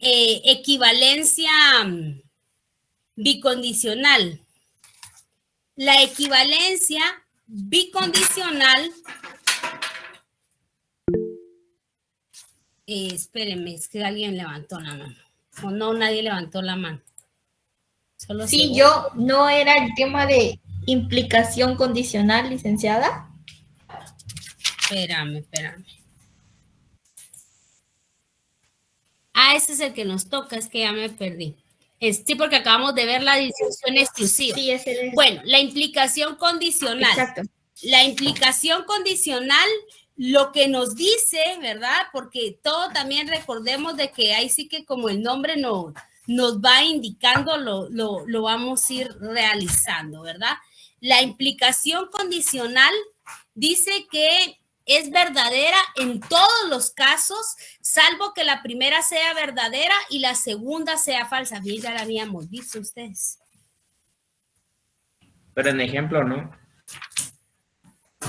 equivalencia bicondicional. La equivalencia bicondicional, espérenme, es que alguien levantó la mano. O no, nadie levantó la mano. Solo sí, yo, ¿no era el tema de implicación condicional, licenciada? Espérame. Ah, ese es el que nos toca, es que ya me perdí. Sí, porque acabamos de ver la disyunción exclusiva. Sí, ese es. Bueno, la implicación condicional. Exacto. La implicación condicional lo que nos dice, ¿verdad? Porque todo también recordemos de que ahí sí que como el nombre nos va indicando, lo vamos a ir realizando, ¿verdad? La implicación condicional dice que es verdadera en todos los casos, salvo que la primera sea verdadera y la segunda sea falsa. Bien, ya la habíamos visto ustedes. Pero en ejemplo, ¿no?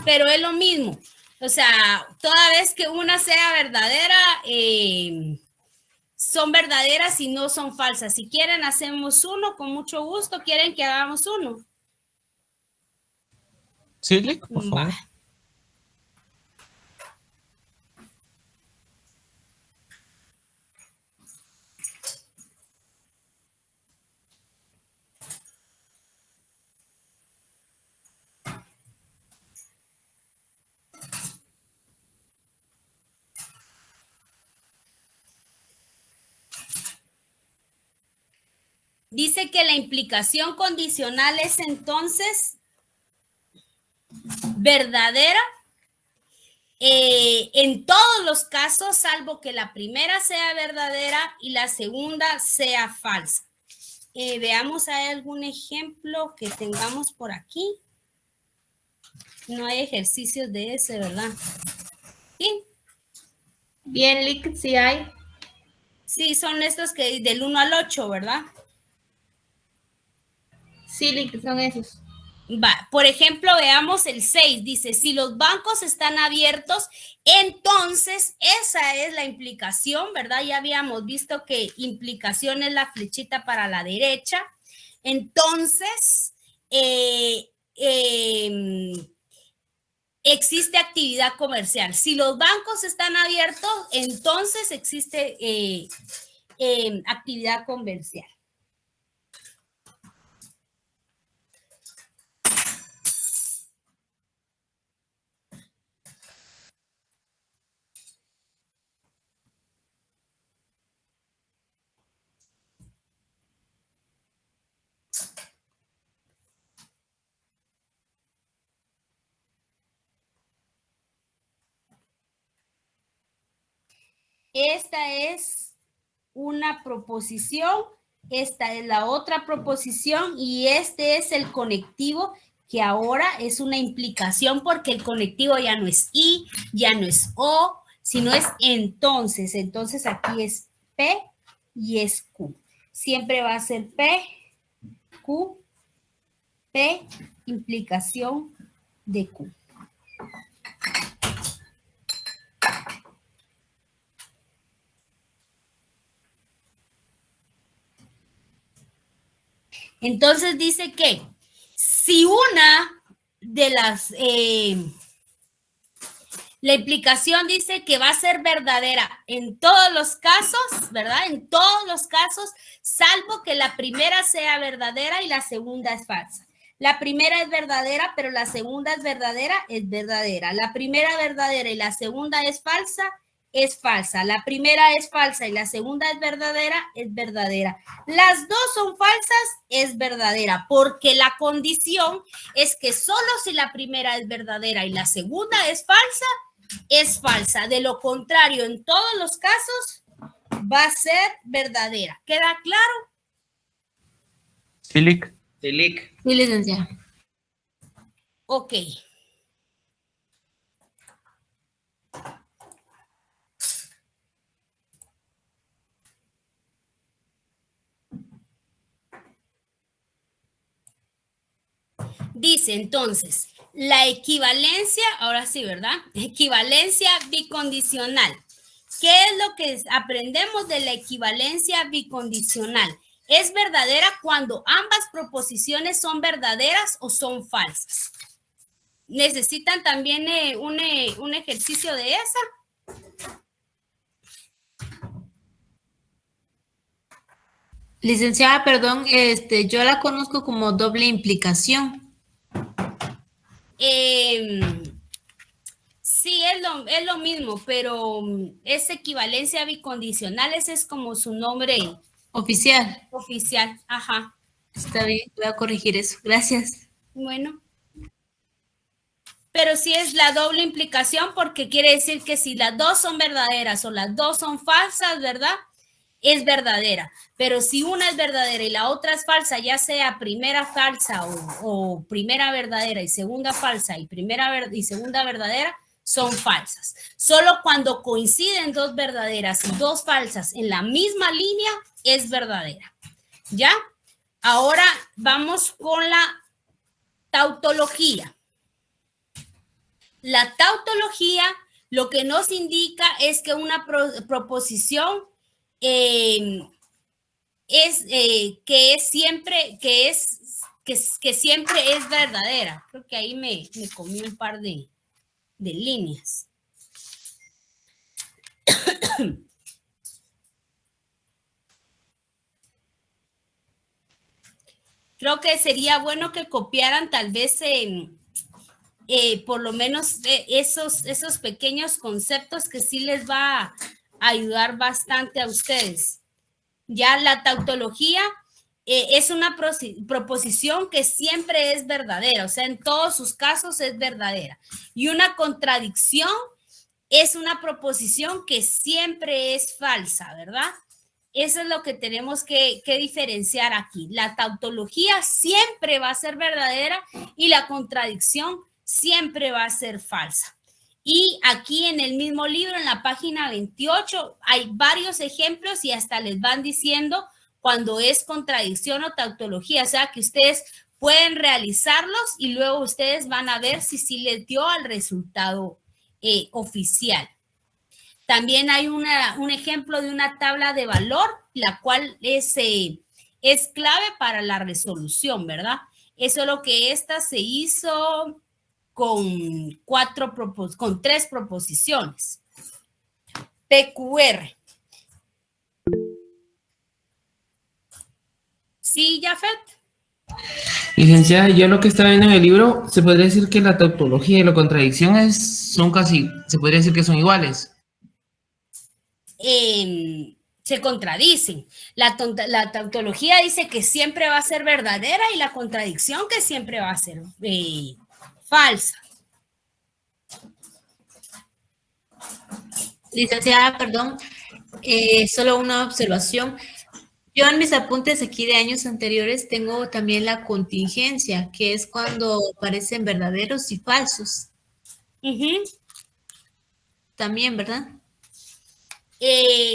Pero es lo mismo. O sea, toda vez que una sea verdadera, son verdaderas y no son falsas. Si quieren, hacemos uno, con mucho gusto. ¿Quieren que hagamos uno? Sí, Lick, por favor. Dice que la implicación condicional es entonces verdadera en todos los casos, salvo que la primera sea verdadera y la segunda sea falsa. Veamos, ¿hay algún ejemplo que tengamos por aquí? No hay ejercicios de ese, ¿verdad? ¿Sí? Bien, Lick, sí hay. Sí, son estos que del 1 al 8, ¿verdad? Sí, Lick, son esos. Va, por ejemplo, veamos el 6. Dice, si los bancos están abiertos, entonces esa es la implicación, ¿verdad? Ya habíamos visto que implicación es la flechita para la derecha. Entonces, existe actividad comercial. Si los bancos están abiertos, entonces existe actividad comercial. Esta es una proposición, esta es la otra proposición y este es el conectivo que ahora es una implicación porque el conectivo ya no es y, ya no es o, sino es entonces. Entonces aquí es P y es Q. Siempre va a ser P, Q, P, implicación de Q. Entonces dice que si una de las, la implicación dice que va a ser verdadera en todos los casos, ¿verdad? En todos los casos, salvo que la primera sea verdadera y la segunda es falsa. La primera es verdadera, pero la segunda es verdadera. La primera verdadera y la segunda es falsa. La primera es falsa y la segunda es verdadera. Las dos son falsas, es verdadera, porque la condición es que solo si la primera es verdadera y la segunda es falsa. De lo contrario, en todos los casos va a ser verdadera. ¿Queda claro? Sí, Lick. Sí, Lick. Sí, licenciada. Ok. Dice entonces, la equivalencia, ahora sí, ¿verdad? Equivalencia bicondicional. ¿qué es lo que aprendemos de la equivalencia bicondicional? Es verdadera cuando ambas proposiciones son verdaderas o son falsas. ¿Necesitan también un ejercicio de esa? Licenciada, perdón, yo la conozco como doble implicación. Sí, es lo mismo, pero es equivalencia bicondicional, ese es como su nombre Oficial. oficial. Ajá. Está bien, voy a corregir eso. Gracias. Bueno. Pero sí es la doble implicación porque quiere decir que si las dos son verdaderas o las dos son falsas, ¿verdad? Es verdadera. Pero si una es verdadera y la otra es falsa, ya sea primera falsa o primera verdadera y segunda falsa y y segunda verdadera, son falsas. Solo cuando coinciden dos verdaderas y dos falsas en la misma línea, es verdadera. ¿Ya? Ahora vamos con la tautología. La tautología lo que nos indica es que una proposición que siempre es verdadera. Creo que ahí me comí un par de líneas. Creo que sería bueno que copiaran tal vez por lo menos esos pequeños conceptos que sí les va a ayudar bastante a ustedes. Ya la tautología es una proposición que siempre es verdadera, o sea, en todos sus casos es verdadera. Y una contradicción es una proposición que siempre es falsa, ¿verdad? Eso es lo que tenemos que diferenciar aquí. La tautología siempre va a ser verdadera y la contradicción siempre va a ser falsa. Y aquí en el mismo libro, en la página 28, hay varios ejemplos y hasta les van diciendo cuando es contradicción o tautología. O sea, que ustedes pueden realizarlos y luego ustedes van a ver si sí les dio al resultado oficial. También hay un ejemplo de una tabla de valor, la cual es clave para la resolución, ¿verdad? Eso es lo que esta se hizo con 3 proposiciones. PQR. ¿Sí, Jafet? Licenciada, yo lo que estaba viendo en el libro, se podría decir que la tautología y la contradicción son casi, se podría decir que son iguales. Se contradicen. La tautología dice que siempre va a ser verdadera y la contradicción que siempre va a ser falsa. Licenciada, perdón, solo una observación. Yo en mis apuntes aquí de años anteriores tengo también la contingencia, que es cuando parecen verdaderos y falsos. También, ¿verdad?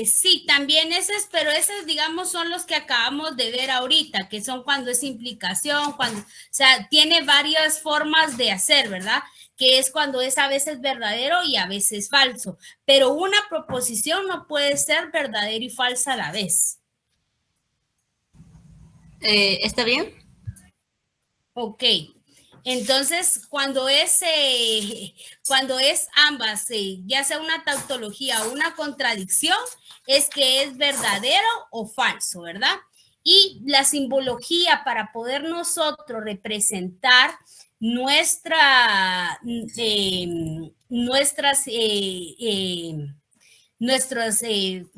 Sí, también esos, pero esos, digamos, son los que acabamos de ver ahorita, que son cuando es implicación, o sea, tiene varias formas de hacer, ¿verdad? Que es cuando es a veces verdadero y a veces falso. Pero una proposición no puede ser verdadera y falsa a la vez. ¿Está bien? Ok. Entonces, cuando es ambas, ya sea una tautología o una contradicción, es que es verdadero o falso, ¿verdad? Y la simbología para poder nosotros representar nuestros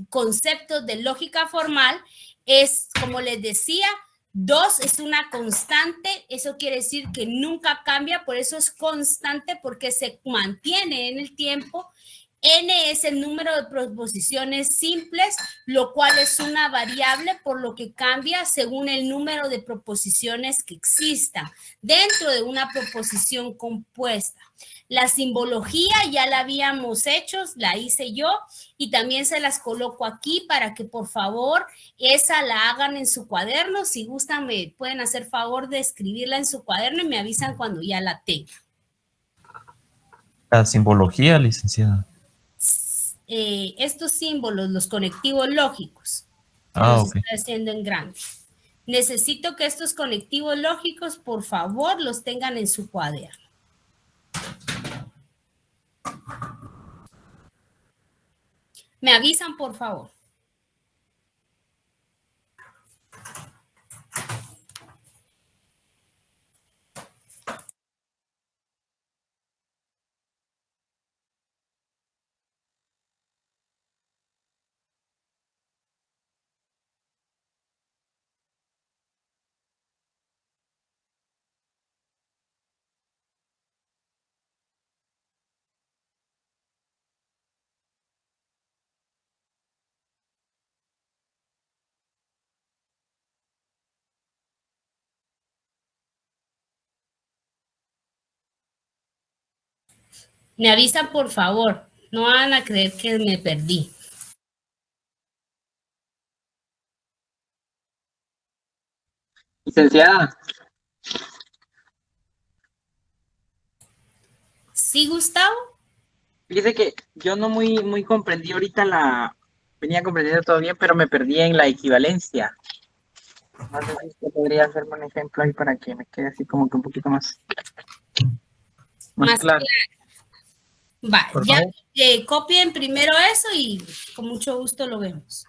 conceptos de lógica formal es, como les decía, 2 es una constante, eso quiere decir que nunca cambia, por eso es constante, porque se mantiene en el tiempo. N es el número de proposiciones simples, lo cual es una variable, por lo que cambia según el número de proposiciones que existan dentro de una proposición compuesta. La simbología ya la habíamos hecho, la hice yo y también se las coloco aquí para que por favor esa la hagan en su cuaderno. Si gustan me pueden hacer favor de escribirla en su cuaderno y me avisan cuando ya la tengan. La simbología, licenciada. estos símbolos, los conectivos lógicos. Ok. Estoy haciendo en grande. Necesito que estos conectivos lógicos, por favor, los tengan en su cuaderno. Me avisan, por favor. Me avisan, por favor. No van a creer que me perdí. Licenciada, ¿Sí, Gustavo? fíjese que yo no muy comprendí ahorita venía comprendiendo todo bien, pero me perdí en la equivalencia. No sé si usted podría hacerme un ejemplo ahí para que me quede así como que un poquito más Más claro. Va, Por ya favor. copien primero eso y con mucho gusto lo vemos.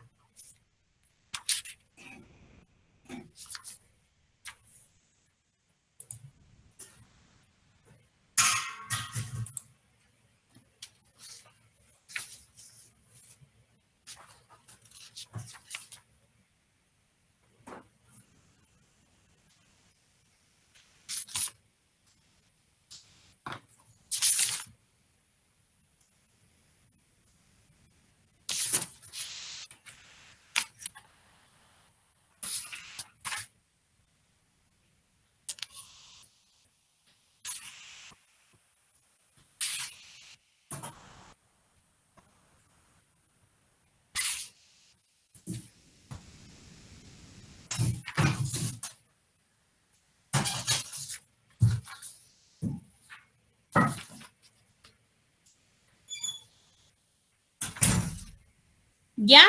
¿Ya?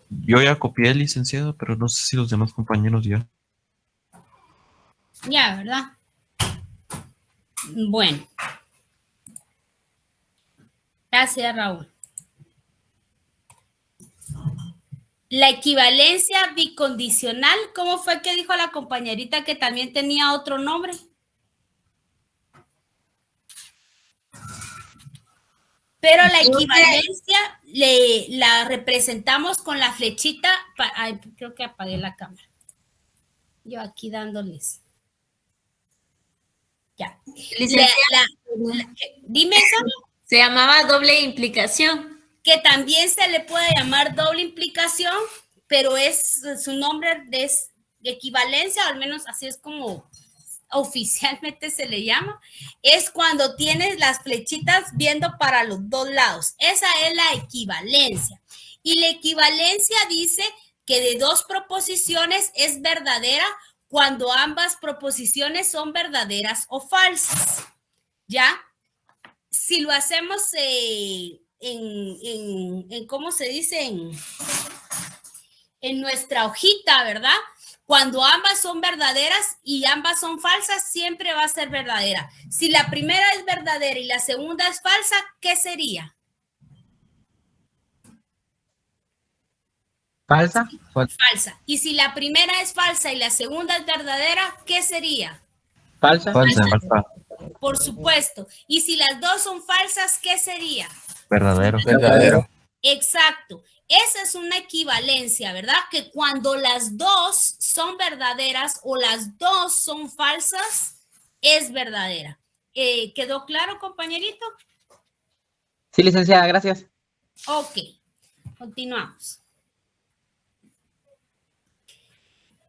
Yo ya copié, licenciado, pero no sé si los demás compañeros ya. Ya, ¿verdad? Bueno. Gracias, Raúl. La equivalencia bicondicional, ¿cómo fue que dijo la compañerita que también tenía otro nombre? Pero la equivalencia la representamos con la flechita. Ay, creo que apagué la cámara. Yo aquí dándoles. Ya. Dime eso. Se llamaba doble implicación. Que también se le puede llamar doble implicación, pero su nombre es de equivalencia, o al menos así es como oficialmente se le llama, es cuando tienes las flechitas viendo para los dos lados. Esa es la equivalencia. Y la equivalencia dice que de dos proposiciones es verdadera cuando ambas proposiciones son verdaderas o falsas. ¿Ya? Si lo hacemos ¿cómo se dice? En nuestra hojita, ¿verdad? Cuando ambas son verdaderas y ambas son falsas, siempre va a ser verdadera. Si la primera es verdadera y la segunda es falsa, ¿qué sería? ¿Falsa? Falsa. Y si la primera es falsa y la segunda es verdadera, ¿qué sería? ¿Falsa? Falsa. Por supuesto. Y si las dos son falsas, ¿qué sería? Verdadero. Verdadero. Exacto. Esa es una equivalencia, ¿verdad? Que cuando las dos son verdaderas o las dos son falsas, es verdadera. ¿Quedó claro, compañerito? Sí, licenciada, gracias. Ok, continuamos.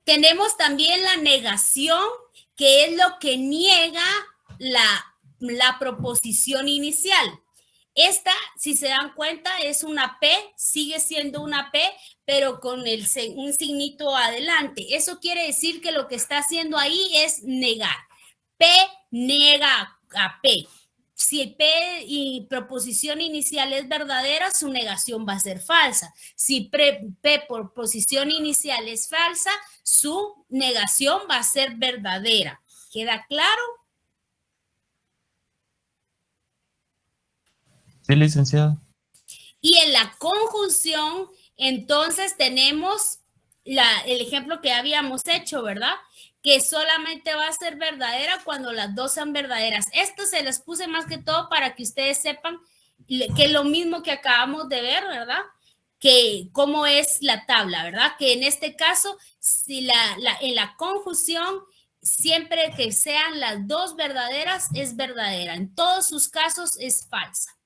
Tenemos también la negación, que es lo que niega la proposición inicial. Esta, si se dan cuenta, es una P, sigue siendo una P, pero con un signito adelante. Eso quiere decir que lo que está haciendo ahí es negar. P niega a P. Si P y proposición inicial es verdadera, su negación va a ser falsa. Si P por posición inicial es falsa, su negación va a ser verdadera. ¿Queda claro? Sí, licenciada. Y en la conjunción, entonces tenemos el ejemplo que habíamos hecho, ¿verdad? Que solamente va a ser verdadera cuando las dos sean verdaderas. Esto se les puse más que todo para que ustedes sepan que es lo mismo que acabamos de ver, ¿verdad? Que cómo es la tabla, ¿verdad? Que en este caso, si en la conjunción, siempre que sean las dos verdaderas, es verdadera. En todos sus casos es falsa.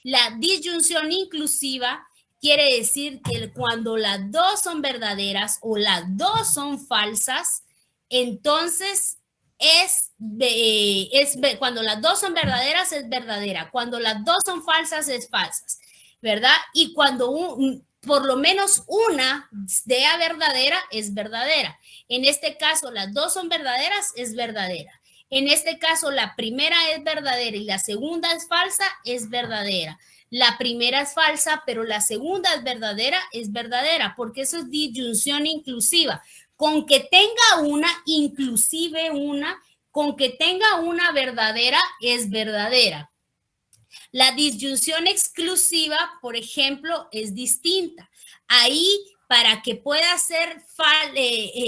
La disyunción inclusiva quiere decir que cuando las dos son verdaderas o las dos son falsas, entonces cuando las dos son verdaderas es verdadera, cuando las dos son falsas es falsas, ¿verdad? Y cuando por lo menos una sea verdadera es verdadera. En este caso, las dos son verdaderas es verdadera. En este caso, la primera es verdadera y la segunda es falsa, es verdadera. La primera es falsa, pero la segunda es verdadera, porque eso es disyunción inclusiva. Con que tenga una, inclusive una, con que tenga una verdadera, es verdadera. La disyunción exclusiva, por ejemplo, es distinta. Ahí, para que pueda ser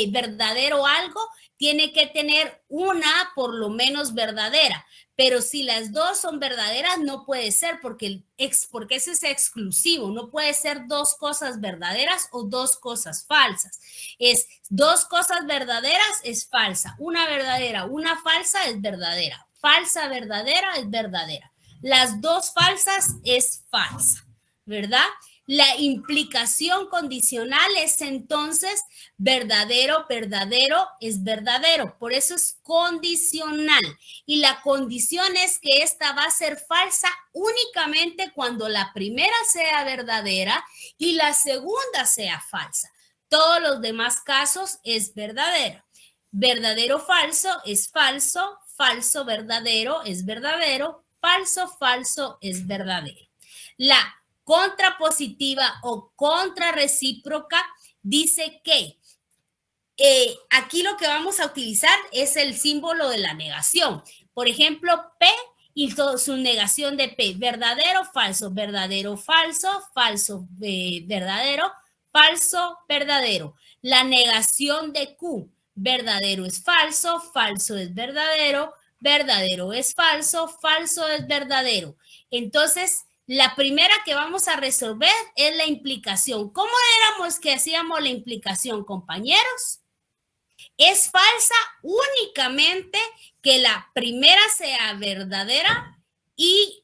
verdadero algo, tiene que tener una por lo menos verdadera. Pero si las dos son verdaderas, no puede ser porque ese es exclusivo. No puede ser dos cosas verdaderas o dos cosas falsas. Es dos cosas verdaderas es falsa. Una verdadera, una falsa es verdadera. Falsa, verdadera es verdadera. Las dos falsas es falsa, ¿verdad? La implicación condicional es entonces verdadero, verdadero es verdadero. Por eso es condicional. Y la condición es que esta va a ser falsa únicamente cuando la primera sea verdadera y la segunda sea falsa. Todos los demás casos es verdadera. Verdadero, falso es falso. Falso, verdadero es verdadero. Falso, falso es verdadero. La contrapositiva o contrarrecíproca dice que aquí lo que vamos a utilizar es el símbolo de la negación. Por ejemplo, P y su negación de P. Verdadero, falso, verdadero, falso, falso, verdadero, falso, verdadero. La negación de Q. Verdadero es falso, falso es verdadero, verdadero es falso, falso es verdadero. Entonces, la primera que vamos a resolver es la implicación. ¿Cómo éramos que hacíamos la implicación, compañeros? Es falsa únicamente que la primera sea verdadera y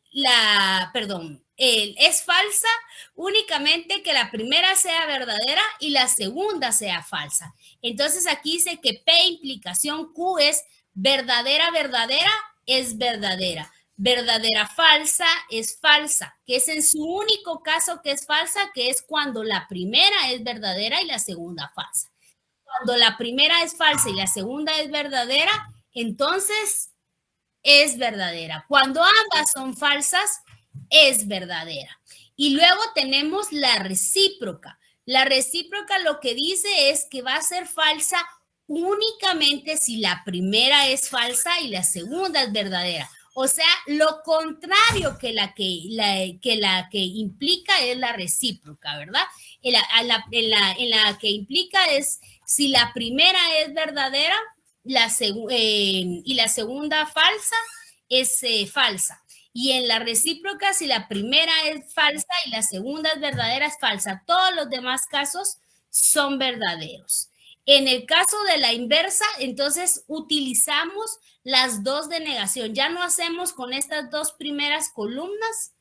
es falsa únicamente que la primera sea verdadera y la segunda sea falsa. Entonces aquí dice que P implicación Q es verdadera, verdadera, es verdadera. Verdadera, falsa, es falsa, que es en su único caso que es falsa, que es cuando la primera es verdadera y la segunda falsa. Cuando la primera es falsa y la segunda es verdadera, entonces es verdadera. Cuando ambas son falsas, es verdadera. Y luego tenemos la recíproca. La recíproca lo que dice es que va a ser falsa únicamente si la primera es falsa y la segunda es verdadera. O sea, lo contrario que la que implica es la recíproca, ¿verdad? En la que implica es si la primera es verdadera y la segunda falsa es falsa. Y en la recíproca, si la primera es falsa y la segunda es verdadera, es falsa. Todos los demás casos son verdaderos. En el caso de la inversa, entonces utilizamos las dos de negación. Ya no hacemos con estas dos primeras columnas.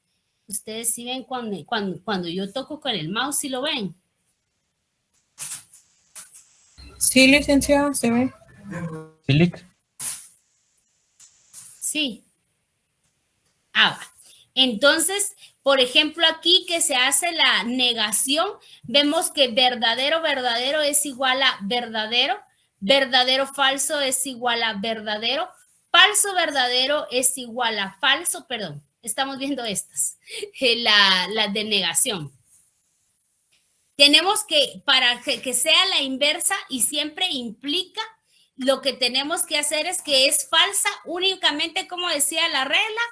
Ustedes sí ven cuando yo toco con el mouse, ¿sí lo ven? Sí, licenciada, se ve. Filic. Sí. Va. Entonces, por ejemplo, aquí que se hace la negación, vemos que verdadero, verdadero es igual a verdadero, verdadero, falso es igual a verdadero, falso verdadero es igual a falso, perdón, estamos viendo estas, la de negación. Tenemos que, para que sea la inversa y siempre implica, lo que tenemos que hacer es que es falsa únicamente, como decía la regla,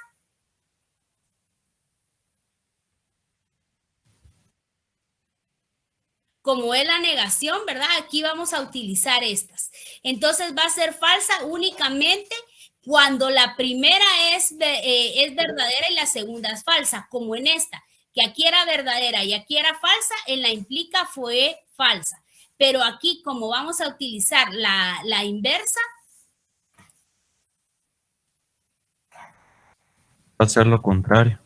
como es la negación, ¿verdad? Aquí vamos a utilizar estas. Entonces va a ser falsa únicamente cuando la primera es verdadera y la segunda es falsa, como en esta, que aquí era verdadera y aquí era falsa, en la implica fue falsa. Pero aquí, como vamos a utilizar la inversa, Va a ser lo contrario.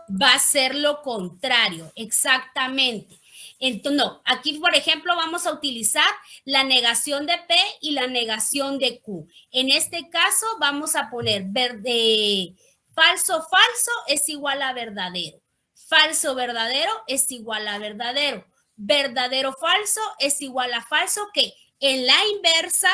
va a ser lo contrario, exactamente. Entonces, no, aquí, por ejemplo, vamos a utilizar la negación de P y la negación de Q. En este caso, vamos a poner falso, falso es igual a verdadero. Falso, verdadero es igual a verdadero. Verdadero, falso es igual a falso, que en la inversa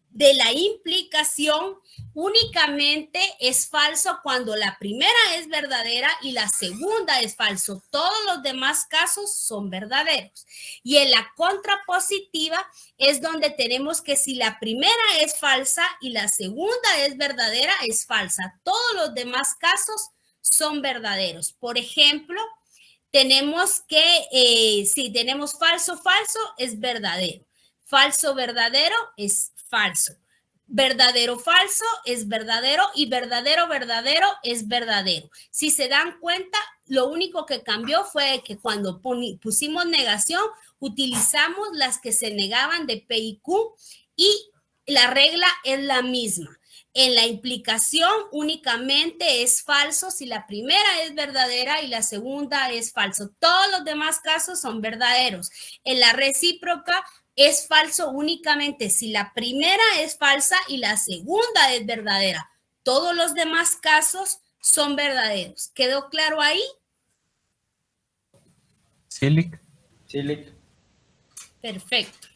de la implicación únicamente es falso cuando la primera es verdadera y la segunda es falso. Todos los demás casos son verdaderos. Y en la contrapositiva es donde tenemos que si la primera es falsa y la segunda es verdadera, es falsa. Todos los demás casos son verdaderos. Por ejemplo, tenemos que, si tenemos falso, falso, es verdadero. Falso, verdadero es falso. Verdadero, falso es verdadero y verdadero, verdadero es verdadero. Si se dan cuenta, lo único que cambió fue que cuando pusimos negación, utilizamos las que se negaban de P y Q y la regla es la misma. En la implicación únicamente es falso si la primera es verdadera y la segunda es falso. Todos los demás casos son verdaderos. En la recíproca es falso únicamente si la primera es falsa y la segunda es verdadera. Todos los demás casos son verdaderos. ¿Quedó claro ahí? Silic. Perfecto.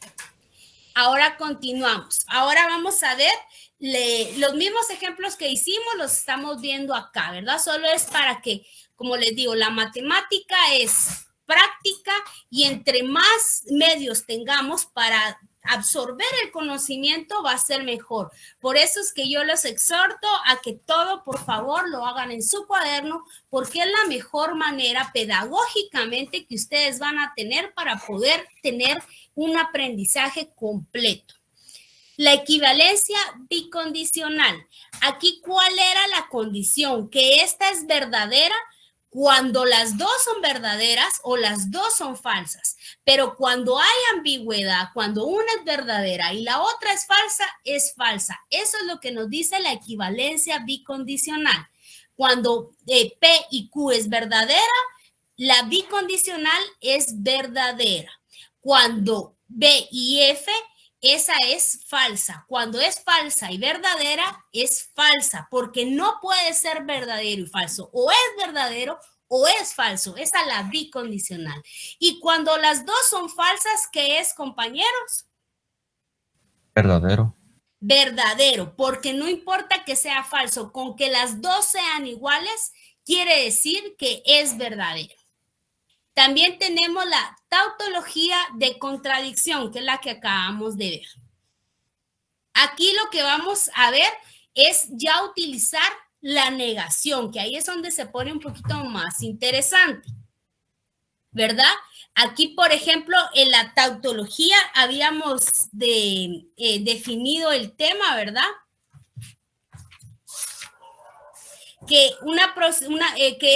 Ahora continuamos. Ahora vamos a ver los mismos ejemplos que hicimos, los estamos viendo acá, ¿verdad? Solo es para que, como les digo, la matemática es práctica y entre más medios tengamos para absorber el conocimiento va a ser mejor. Por eso es que yo los exhorto a que todo, por favor, lo hagan en su cuaderno, porque es la mejor manera pedagógicamente que ustedes van a tener para poder tener un aprendizaje completo. La equivalencia bicondicional. Aquí, ¿cuál era la condición? Que esta es verdadera cuando las dos son verdaderas o las dos son falsas. Pero cuando hay ambigüedad, cuando una es verdadera y la otra es falsa, es falsa. Eso es lo que nos dice la equivalencia bicondicional. Cuando P y Q es verdadera, la bicondicional es verdadera. Cuando B y F, esa es falsa. Cuando es falsa y verdadera, es falsa, porque no puede ser verdadero y falso. O es verdadero o es falso. Esa es la bicondicional. Y cuando las dos son falsas, ¿qué es, compañeros? Verdadero. Verdadero, porque no importa que sea falso, con que las dos sean iguales, quiere decir que es verdadero. También tenemos la tautología de contradicción, que es la que acabamos de ver. Aquí lo que vamos a ver es ya utilizar la negación, que ahí es donde se pone un poquito más interesante, ¿verdad? Aquí, por ejemplo, en la tautología habíamos definido el tema, ¿verdad? Que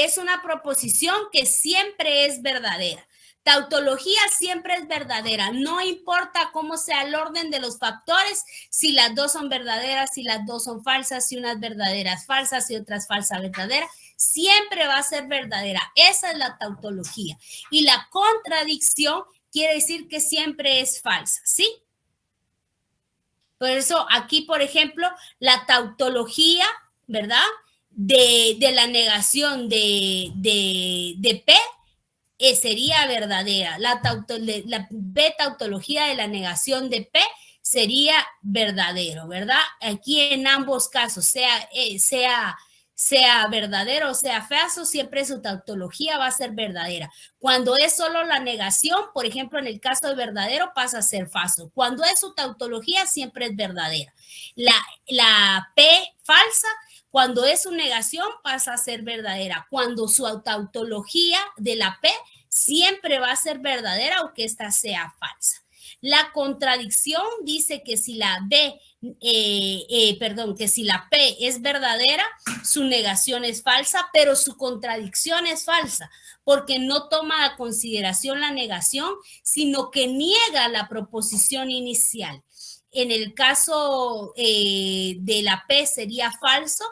es una proposición que siempre es verdadera. Tautología siempre es verdadera, no importa cómo sea el orden de los factores, si las dos son verdaderas, si las dos son falsas, si una es verdadera es falsa, si otra es falsa verdadera, siempre va a ser verdadera. Esa es la tautología. Y la contradicción quiere decir que siempre es falsa, ¿sí? Por eso aquí, por ejemplo, la tautología, ¿verdad? De la negación de P sería verdadera. La B tautología de la negación de P sería verdadero, ¿verdad? Aquí en ambos casos, sea verdadero o sea falso, siempre su tautología va a ser verdadera. Cuando es solo la negación, por ejemplo, en el caso de verdadero pasa a ser falso. Cuando es su tautología, siempre es verdadera. La P falsa, cuando es su negación, pasa a ser verdadera. Cuando su tautología de la P siempre va a ser verdadera, aunque esta sea falsa. La contradicción dice que si la que si la P es verdadera, su negación es falsa, pero su contradicción es falsa, porque no toma a consideración la negación, sino que niega la proposición inicial. En el caso de la P sería falso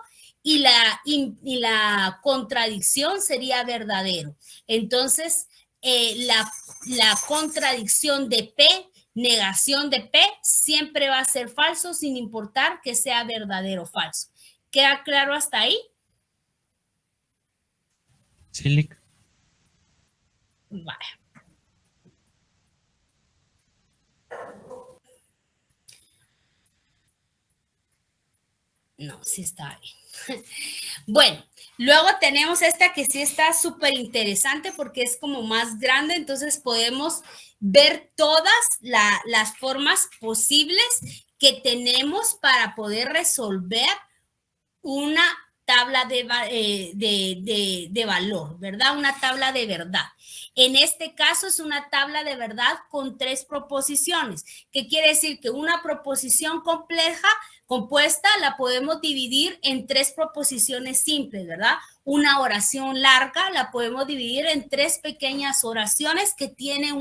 y la contradicción sería verdadero. Entonces, la contradicción de P, negación de P, siempre va a ser falso sin importar que sea verdadero o falso. ¿Queda claro hasta ahí? Silic. Vale. No, sí está bien. Bueno, luego tenemos esta que sí está súper interesante porque es como más grande, entonces podemos ver todas las formas posibles que tenemos para poder resolver una tabla de valor, ¿verdad? Una tabla de verdad. En este caso es una tabla de verdad con 3 proposiciones, que quiere decir que una proposición compuesta la podemos dividir en 3 proposiciones simples, ¿verdad? Una oración larga la podemos dividir en 3 pequeñas oraciones que tienen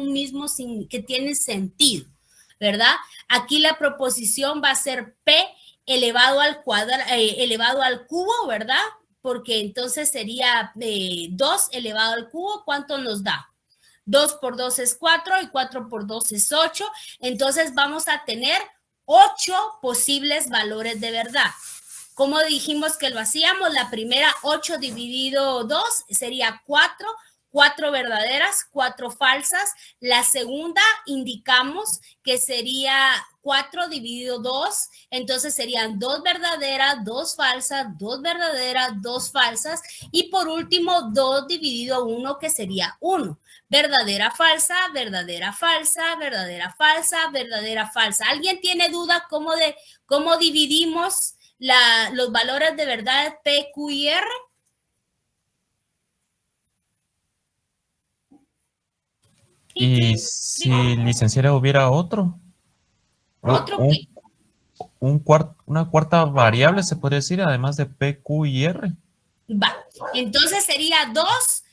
que tienen sentido, ¿verdad? Aquí la proposición va a ser P elevado al cubo, ¿verdad? Porque entonces sería 2 elevado al cubo, ¿cuánto nos da? 2 por 2 es 4 y 4 por 2 es 8. Entonces vamos a tener 8 posibles valores de verdad. ¿Cómo dijimos que lo hacíamos? La primera, 8 dividido 2 sería 4. 4 verdaderas, 4 falsas. La segunda indicamos que sería 4 dividido 2, entonces serían 2 verdaderas, 2 falsas, 2 verdaderas, 2 falsas. Y por último, 2 dividido 1, que sería 1. Verdadera, falsa, verdadera, falsa, verdadera, falsa, verdadera, falsa. ¿Alguien tiene duda cómo dividimos los valores de verdad P, Q y R? Y si, licenciada, hubiera otro. ¿Otro qué? Una cuarta variable, se podría decir, además de P, Q y R. Va. Entonces sería 2,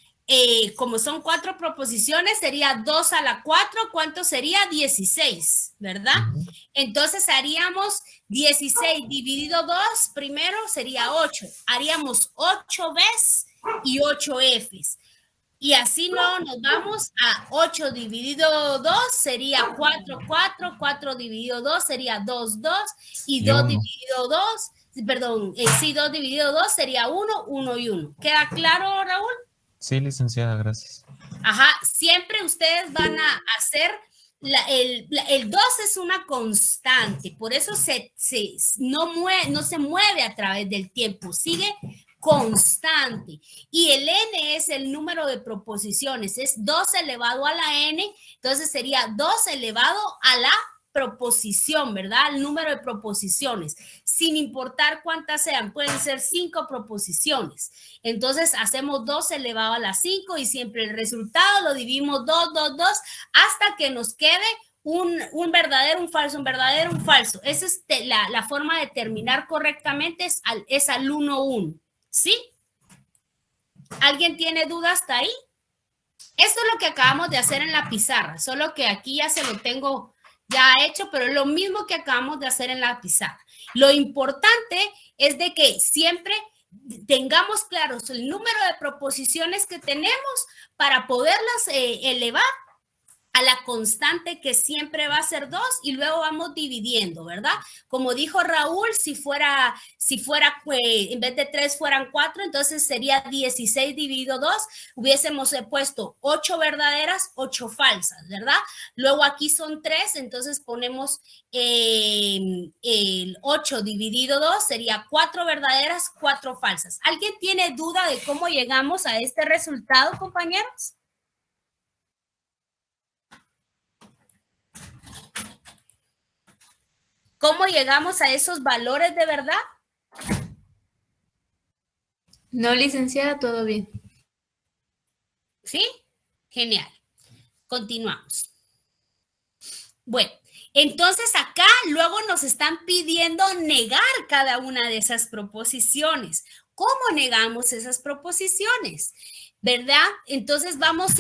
como son 4 proposiciones, sería 2 a la 4. ¿Cuánto sería? 16, ¿verdad? Entonces haríamos 16 dividido 2, primero sería 8. Haríamos 8 Bs y 8 Fs. Y así no nos vamos a 8 dividido 2 sería 4, 4, 4 dividido 2 sería 2, 2 y 2 dividido 2, perdón, sí, 2 dividido 2 sería 1, 1 y 1. ¿Queda claro, Raúl? Sí, licenciada, gracias. Ajá, siempre ustedes van a hacer, el 2 es una constante, por eso no se mueve a través del tiempo, sigue constante. Y el n es el número de proposiciones, es 2 elevado a la n, entonces sería 2 elevado a la proposición, ¿verdad? El número de proposiciones, sin importar cuántas sean, pueden ser 5 proposiciones. Entonces hacemos 2 elevado a la 5 y siempre el resultado lo dividimos 2, 2, 2, hasta que nos quede un verdadero, un falso, un verdadero, un falso. Esa es la forma de terminar correctamente, es al 1, 1. ¿Sí? ¿Alguien tiene dudas hasta ahí? Esto es lo que acabamos de hacer en la pizarra, solo que aquí ya se lo tengo ya hecho, pero es lo mismo que acabamos de hacer en la pizarra. Lo importante es de que siempre tengamos claros el número de proposiciones que tenemos para poderlas elevar a la constante que siempre va a ser 2 y luego vamos dividiendo, ¿verdad? Como dijo Raúl, si fuera en vez de 3 fueran 4, entonces sería 16 dividido 2, hubiésemos puesto 8 verdaderas, 8 falsas, ¿verdad? Luego aquí son 3, entonces ponemos el 8 dividido 2, sería 4 verdaderas, 4 falsas. ¿Alguien tiene duda de cómo llegamos a este resultado, compañeros? ¿Cómo llegamos a esos valores de verdad? No, licenciada, todo bien. ¿Sí? Genial. Continuamos. Bueno, entonces acá luego nos están pidiendo negar cada una de esas proposiciones. ¿Cómo negamos esas proposiciones? ¿Verdad? Entonces vamos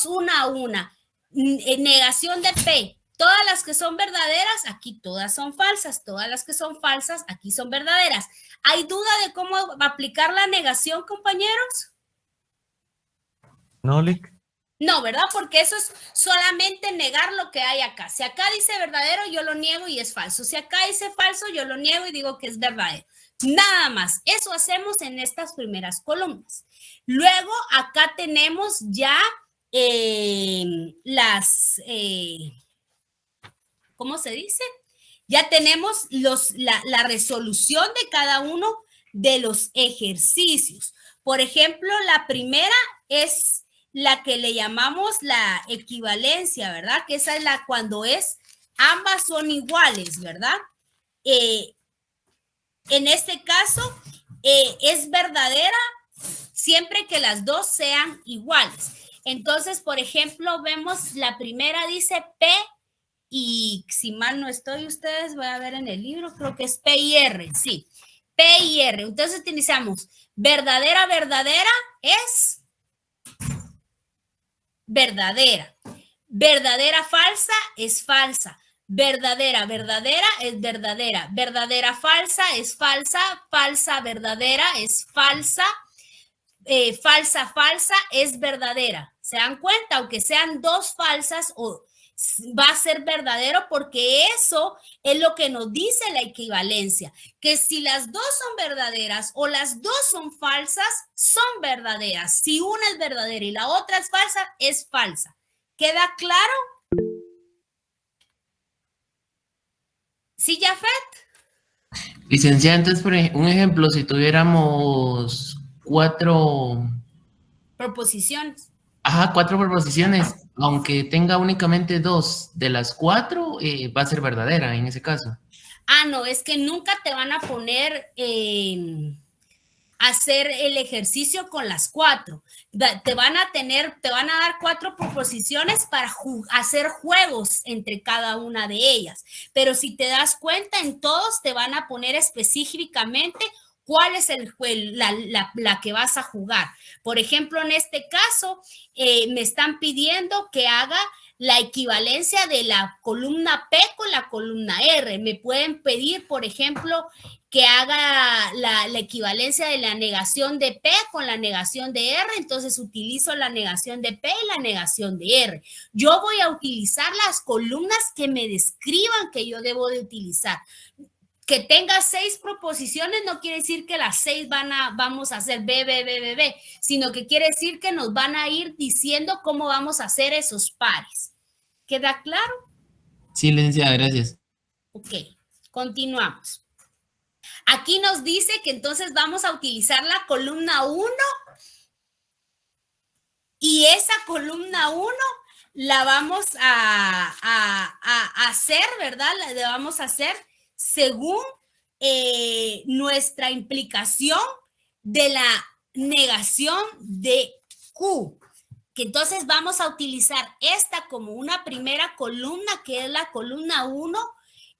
una a una. Negación de P. Todas las que son verdaderas, aquí todas son falsas. Todas las que son falsas, aquí son verdaderas. ¿Hay duda de cómo aplicar la negación, compañeros? No, Lic. No, ¿verdad? Porque eso es solamente negar lo que hay acá. Si acá dice verdadero, yo lo niego y es falso. Si acá dice falso, yo lo niego y digo que es verdadero. Nada más. Eso hacemos en estas primeras columnas. Luego, acá tenemos ya ¿cómo se dice? Ya tenemos la resolución de cada uno de los ejercicios. Por ejemplo, la primera es la que le llamamos la equivalencia, ¿verdad? Que esa es la cuando ambas son iguales, ¿verdad? En este caso, es verdadera siempre que las dos sean iguales. Entonces, por ejemplo, vemos la primera dice P y si mal no estoy, ustedes voy a ver en el libro, creo que es P y R, sí, P y R. Entonces utilizamos verdadera, verdadera es verdadera. Verdadera, falsa es falsa. Verdadera, verdadera es verdadera. Verdadera, falsa es falsa. Falsa, verdadera es falsa. Falsa, falsa es verdadera. ¿Se dan cuenta? Aunque sean dos falsas va a ser verdadero porque eso es lo que nos dice la equivalencia, que si las dos son verdaderas o las dos son falsas, son verdaderas. Si una es verdadera y la otra es falsa. ¿Queda claro? ¿Sí, Jafet? Licenciada, entonces, por un ejemplo, si tuviéramos 4... Proposiciones. Ajá, 4 proposiciones, aunque tenga únicamente 2 de las 4, va a ser verdadera en ese caso. Ah, no, es que nunca te van a poner hacer el ejercicio con las 4. Te van a dar 4 proposiciones para hacer juegos entre cada una de ellas. Pero si te das cuenta, en todos te van a poner específicamente cuál es la que vas a jugar. Por ejemplo, en este caso, me están pidiendo que haga la equivalencia de la columna P con la columna R. Me pueden pedir, por ejemplo, que haga la equivalencia de la negación de P con la negación de R, entonces utilizo la negación de P y la negación de R. Yo voy a utilizar las columnas que me describan que yo debo de utilizar. Que tenga 6 proposiciones no quiere decir que las 6 vamos a hacer B, sino que quiere decir que nos van a ir diciendo cómo vamos a hacer esos pares. ¿Queda claro? Sí, licenciada, gracias. Ok, continuamos. Aquí nos dice que entonces vamos a utilizar la columna 1 y esa columna 1 la vamos a hacer, ¿verdad? La vamos a hacer según nuestra implicación de la negación de Q. Que entonces vamos a utilizar esta como una primera columna, que es la columna 1.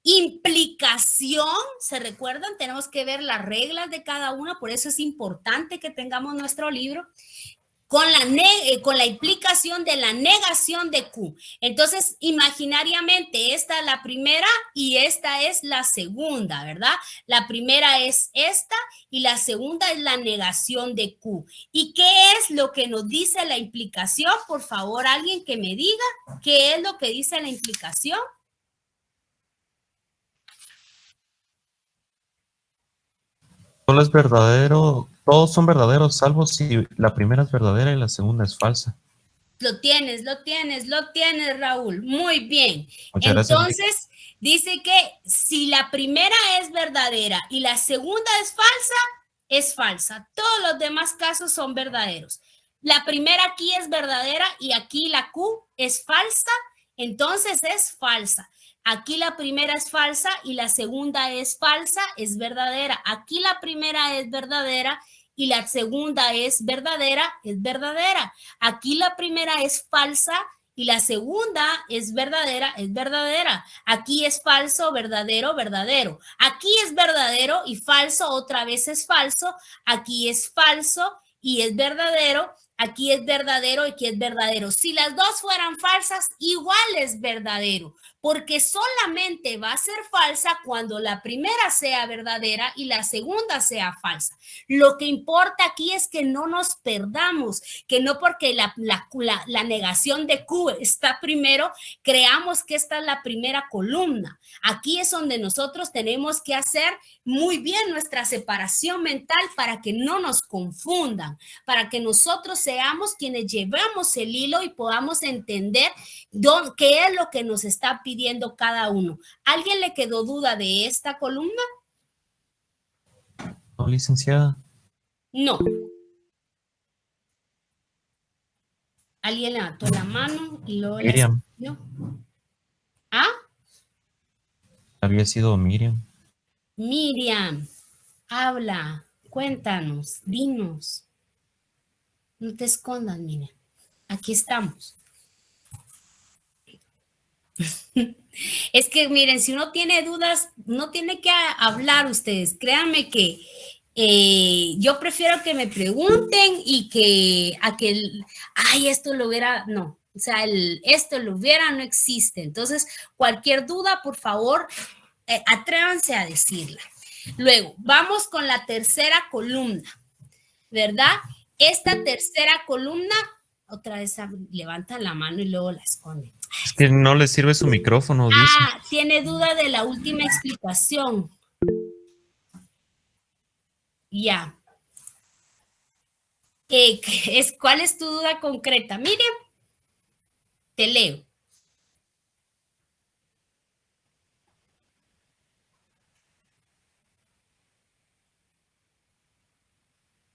Implicación, ¿se recuerdan? Tenemos que ver las reglas de cada una, por eso es importante que tengamos nuestro libro. con la implicación de la negación de Q. Entonces, imaginariamente, esta es la primera y esta es la segunda, ¿verdad? La primera es esta y la segunda es la negación de Q. ¿Y qué es lo que nos dice la implicación? Por favor, alguien que me diga qué es lo que dice la implicación. Solo es verdadero, todos son verdaderos, salvo si la primera es verdadera y la segunda es falsa. Lo tienes, Raúl. Muy bien. Muchas gracias. Entonces, dice que si la primera es verdadera y la segunda es falsa. Todos los demás casos son verdaderos. La primera aquí es verdadera y aquí la Q es falsa, entonces es falsa. Aquí la primera es falsa y la segunda es falsa, es verdadera. Aquí la primera es verdadera y la segunda es verdadera, es verdadera. Aquí la primera es falsa y la segunda es verdadera, es verdadera. Aquí es falso, verdadero, verdadero. Aquí es verdadero y falso, otra vez es falso. Aquí es falso y es verdadero. Aquí es verdadero y aquí es verdadero. Si las dos fueran falsas, igual es verdadero, porque solamente va a ser falsa cuando la primera sea verdadera y la segunda sea falsa. Lo que importa aquí es que no nos perdamos, que no porque la negación de Q está primero, creamos que esta es la primera columna. Aquí es donde nosotros tenemos que hacer muy bien nuestra separación mental para que no nos confundan, para que nosotros seamos quienes llevamos el hilo y podamos entender qué es lo que nos está pidiendo cada uno. ¿Alguien le quedó duda de esta columna? No, licenciada. No. Alguien levantó la mano y luego Miriam. ¿no? ¿Ah? Había sido Miriam. Miriam, habla, cuéntanos, dinos. No te escondas, Miriam. Aquí estamos. Es que miren, si uno tiene dudas, no tiene que hablar ustedes. Créanme que yo prefiero que me pregunten y que ay, esto lo hubiera, no. O sea, esto lo hubiera no existe. Entonces, cualquier duda, por favor, atrévanse a decirla. Luego, vamos con la tercera columna, ¿verdad? Esta tercera columna, otra vez levanta la mano y luego la esconde. Es que no le sirve su micrófono, dice. Tiene duda de la última explicación. Ya. ¿Cuál es tu duda concreta? Miriam, te leo.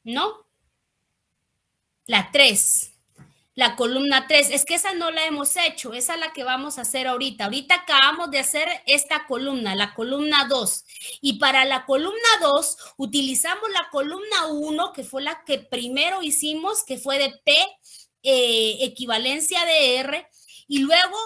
¿No? La 3. La columna 3, es que esa no la hemos hecho, esa es la que vamos a hacer ahorita. Ahorita acabamos de hacer esta columna, la columna 2. Y para la columna 2 utilizamos la columna 1, que fue la que primero hicimos, que fue de P, equivalencia de R, y luego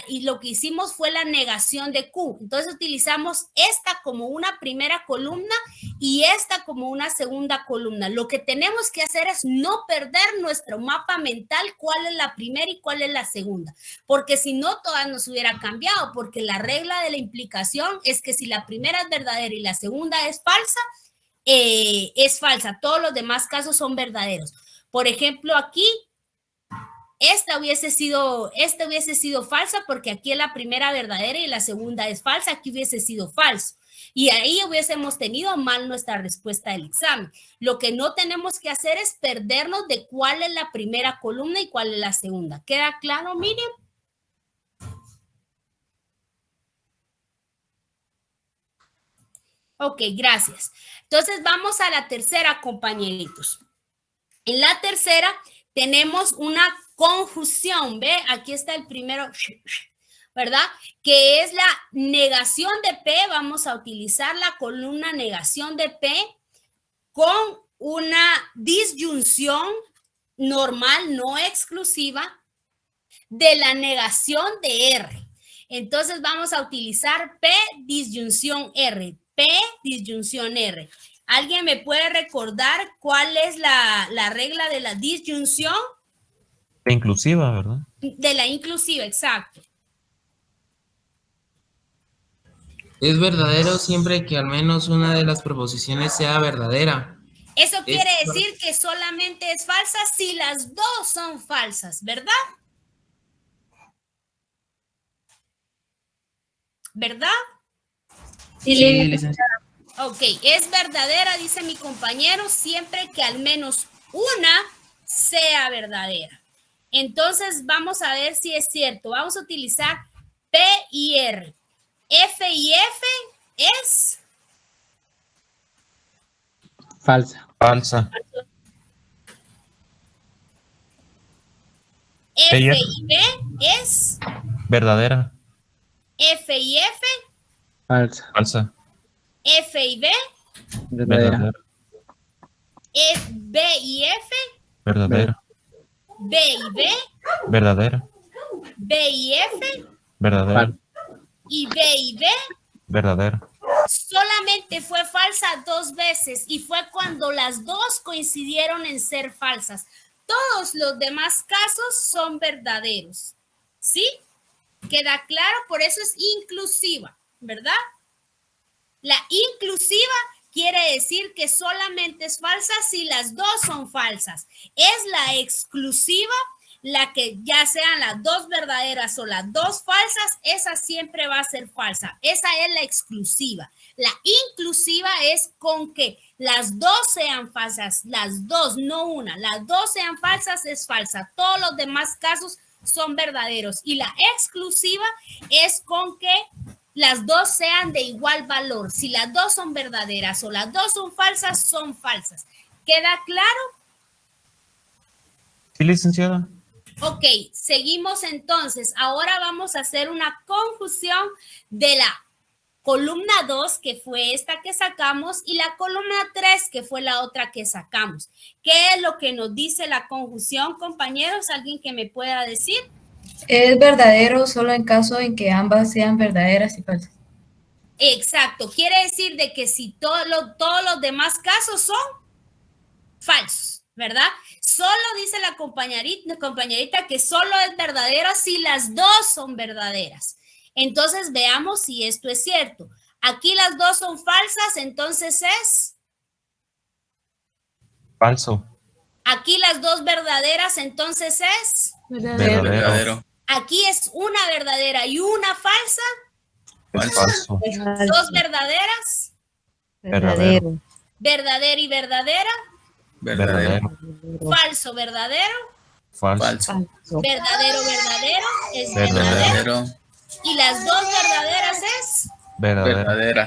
lo que hicimos fue la negación de Q. Entonces utilizamos esta como una primera columna y esta como una segunda columna. Lo que tenemos que hacer es no perder nuestro mapa mental, cuál es la primera y cuál es la segunda, porque si no, todas nos hubiera cambiado, porque la regla de la implicación es que si la primera es verdadera y la segunda es falsa, todos los demás casos son verdaderos. Por ejemplo, aquí, esta hubiese sido falsa porque aquí es la primera verdadera y la segunda es falsa, aquí hubiese sido falso. Y ahí hubiésemos tenido mal nuestra respuesta del examen. Lo que no tenemos que hacer es perdernos de cuál es la primera columna y cuál es la segunda. ¿Queda claro, Miriam? Ok, gracias. Entonces vamos a la tercera, compañeritos. En la tercera tenemos una conjunción, ¿ve? Aquí está el primero, ¿verdad? Que es la negación de P. Vamos a utilizar la columna negación de P con una disyunción normal, no exclusiva, de la negación de R. Entonces vamos a utilizar P disyunción R. P disyunción R. ¿Alguien me puede recordar cuál es la regla de la disyunción? La inclusiva, ¿verdad? De la inclusiva, exacto. Es verdadero siempre que al menos una de las proposiciones sea verdadera. Eso quiere decir que solamente es falsa si las dos son falsas, ¿verdad? ¿Verdad? Sí, licenciada. Ok, es verdadera, dice mi compañero, siempre que al menos una sea verdadera. Entonces vamos a ver si es cierto. Vamos a utilizar P y R. F y F es Falsa. Falsa. F Ella. y B es Verdadera. F y F, Falsa. Falsa. F y B, Verdadera. B y F, Verdadera. B y B, Verdadera. B y F Verdadera. y B y B. Verdadera. Solamente fue falsa 2 veces y fue cuando las dos coincidieron en ser falsas. Todos los demás casos son verdaderos. ¿Sí? ¿Queda claro? Por eso es inclusiva, ¿verdad? La inclusiva quiere decir que solamente es falsa si las dos son falsas. Es la exclusiva, la que ya sean las dos verdaderas o las dos falsas, esa siempre va a ser falsa. Esa es la exclusiva. La inclusiva es con que las dos sean falsas, las dos, no una, las dos sean falsas, es falsa. Todos los demás casos son verdaderos. Y la exclusiva es con que las dos sean de igual valor. Si las dos son verdaderas o las dos son falsas, son falsas. ¿Queda claro? Sí, licenciada. Ok, seguimos entonces. Ahora vamos a hacer una conjunción de la columna 2, que fue esta que sacamos, y la columna 3, que fue la otra que sacamos. ¿Qué es lo que nos dice la conjunción, compañeros? ¿Alguien que me pueda decir? Es verdadero solo en caso en que ambas sean verdaderas y falsas. Exacto. Quiere decir de que si todos los demás casos son falsos, ¿verdad? Solo dice la compañerita que solo es verdadera si las dos son verdaderas. Entonces veamos si esto es cierto. Aquí las dos son falsas, entonces es Falso. aquí las dos verdaderas, entonces es Verdadero. aquí es una verdadera y una falsa. Es falso. Dos verdaderas, Verdadero. verdadera y verdadera, Verdadero. falso, verdadero, Falso. verdadero, verdadero, es Verdadero. verdadero. Y las dos verdaderas es. Verdadero.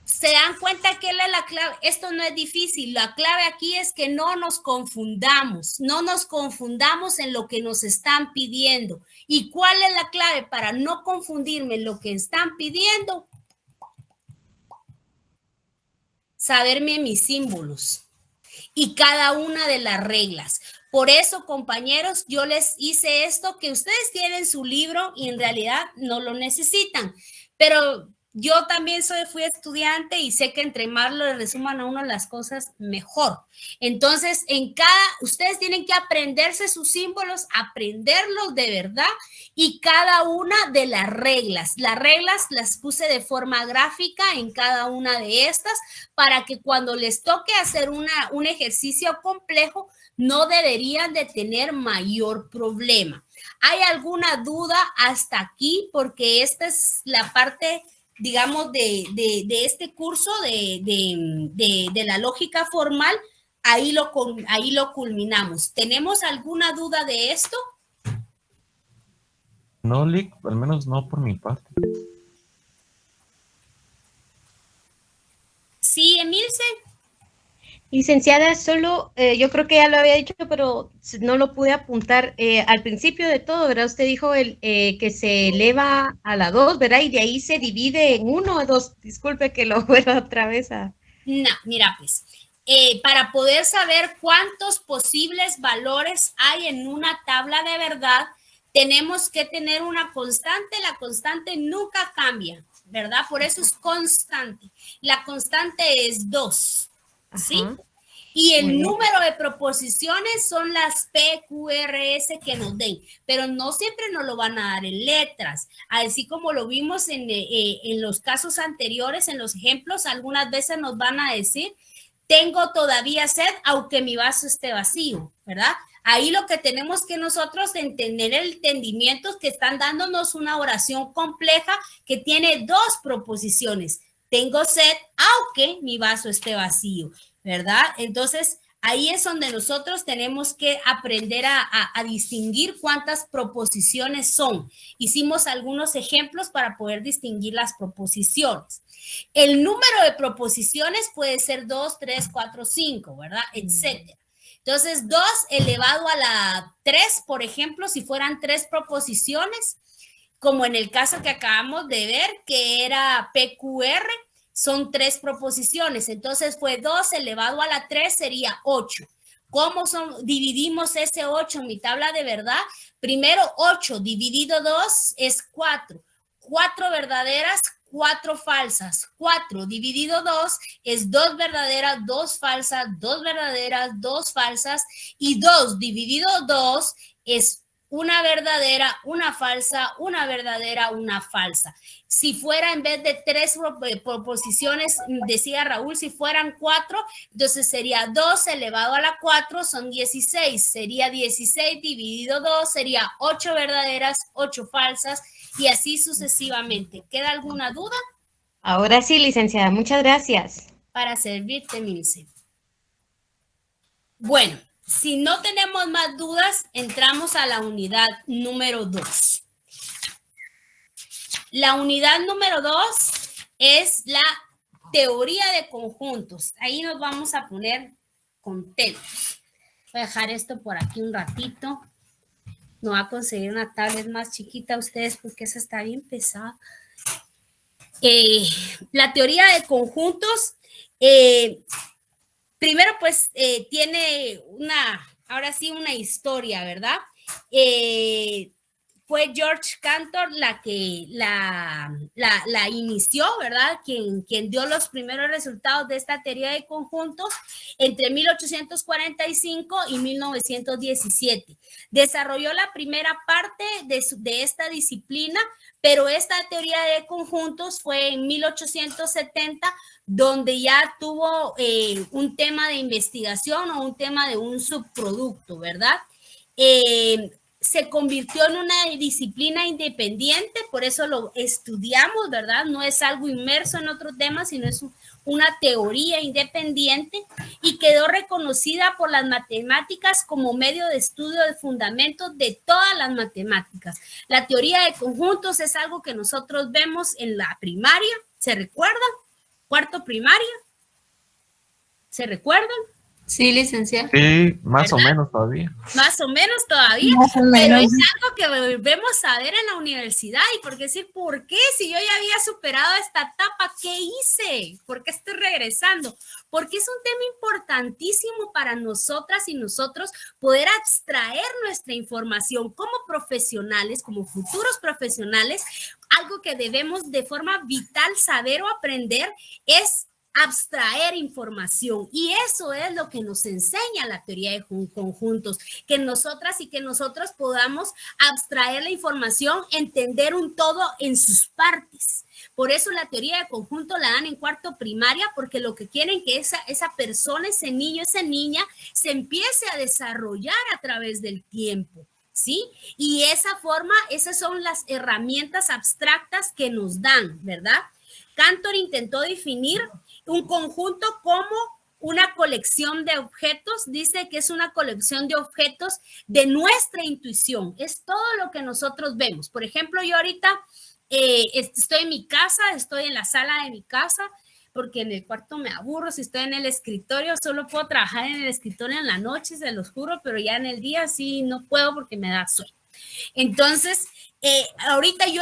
¿Se dan cuenta que es la clave? Esto no es difícil. La clave aquí es que no nos confundamos. No nos confundamos en lo que nos están pidiendo. ¿Y cuál es la clave para no confundirme en lo que están pidiendo? Saberme mis símbolos y cada una de las reglas. Por eso, compañeros, yo les hice esto que ustedes tienen su libro y en realidad no lo necesitan. Pero yo también fui estudiante y sé que entre más lo resuman a uno las cosas, mejor. Entonces, ustedes tienen que aprenderse sus símbolos, aprenderlos de verdad y cada una de las reglas. Las reglas las puse de forma gráfica en cada una de estas para que cuando les toque hacer un ejercicio complejo, no deberían de tener mayor problema. ¿Hay alguna duda hasta aquí? Porque esta es la parte, digamos, de este curso de la lógica formal. Ahí lo culminamos. ¿Tenemos alguna duda de esto? No, Lick, al menos no por mi parte. Sí, Emilce. Licenciada, solo, yo creo que ya lo había dicho, pero no lo pude apuntar. Al principio de todo, ¿verdad? Usted dijo que se eleva a la 2, ¿verdad? Y de ahí se divide en 1 o 2. Disculpe que lo vuelva otra vez a... No, mira, pues, para poder saber cuántos posibles valores hay en una tabla de verdad, tenemos que tener una constante. La constante nunca cambia, ¿verdad? Por eso es constante. La constante es 2. ¿sí? Ajá. Y el Muy bien. número de proposiciones son las PQRS que nos den, pero no siempre nos lo van a dar en letras, así como lo vimos en los casos anteriores, en los ejemplos, algunas veces nos van a decir, tengo todavía sed, aunque mi vaso esté vacío, ¿verdad? Ahí lo que tenemos que nosotros tener el entendimiento es que están dándonos una oración compleja que tiene dos proposiciones. Tengo sed, aunque mi vaso esté vacío, ¿verdad? Entonces, ahí es donde nosotros tenemos que aprender a distinguir cuántas proposiciones son. Hicimos algunos ejemplos para poder distinguir las proposiciones. El número de proposiciones puede ser 2, 3, 4, 5, ¿verdad? Etcétera. Entonces, 2 elevado a la 3, por ejemplo, si fueran 3 proposiciones, como en el caso que acabamos de ver, que era PQR, son 3 proposiciones. Entonces, fue 2 elevado a la 3, sería 8. ¿Cómo dividimos ese 8 en mi tabla de verdad? Primero, 8 dividido 2 es 4. 4 verdaderas, 4 falsas. 4 dividido 2 es 2 verdaderas, 2 falsas, 2 verdaderas, 2 falsas. Y 2 dividido 2 es una verdadera, una falsa, una verdadera, una falsa. Si fuera en vez de 3 proposiciones, decía Raúl, si fueran 4, entonces sería 2 elevado a la 4, son 16. Sería 16 dividido 2, sería 8 verdaderas, 8 falsas, y así sucesivamente. ¿Queda alguna duda? Ahora sí, licenciada, muchas gracias. Para servirte, Milce. Bueno, si no tenemos más dudas, entramos a la unidad número 2. La unidad número 2 es la teoría de conjuntos. Ahí nos vamos a poner contentos. Voy a dejar esto por aquí un ratito. No va a conseguir una tablet más chiquita a ustedes porque esa está bien pesada. La teoría de conjuntos, primero pues tiene ahora sí una historia, ¿verdad? Fue George Cantor la que la inició, ¿verdad? Quien dio los primeros resultados de esta teoría de conjuntos entre 1845 y 1917. Desarrolló la primera parte de esta disciplina, pero esta teoría de conjuntos fue en 1870, donde ya tuvo un tema de investigación o un tema de un subproducto, ¿verdad? Se convirtió en una disciplina independiente, por eso lo estudiamos, ¿verdad? No es algo inmerso en otro tema, sino es una teoría independiente y quedó reconocida por las matemáticas como medio de estudio de fundamentos de todas las matemáticas. La teoría de conjuntos es algo que nosotros vemos en la primaria, ¿se recuerdan? Cuarto primaria, ¿se recuerdan? Sí, licenciada. Sí, más ¿verdad? o menos todavía. Más o menos todavía, Más o menos. pero es algo que volvemos a ver en la universidad y porque decir, ¿por qué? Si yo ya había superado esta etapa, ¿qué hice? ¿Por qué estoy regresando? Porque es un tema importantísimo para nosotras y nosotros poder abstraer nuestra información como profesionales, como futuros profesionales. Algo que debemos de forma vital saber o aprender es abstraer información, y eso es lo que nos enseña la teoría de conjuntos, que nosotras y que nosotros podamos abstraer la información, entender un todo en sus partes. Por eso la teoría de conjunto la dan en cuarto primaria, porque lo que quieren que esa persona, ese niño, esa niña se empiece a desarrollar a través del tiempo, ¿sí? Y esa forma, esas son las herramientas abstractas que nos dan, ¿verdad? Cantor intentó definir un conjunto como una colección de objetos, dice que es una colección de objetos de nuestra intuición, es todo lo que nosotros vemos. Por ejemplo, yo ahorita estoy en mi casa, estoy en la sala de mi casa, porque en el cuarto me aburro, si estoy en el escritorio, solo puedo trabajar en el escritorio en la noche, se los juro, pero ya en el día sí no puedo porque me da sueño. Entonces, ahorita yo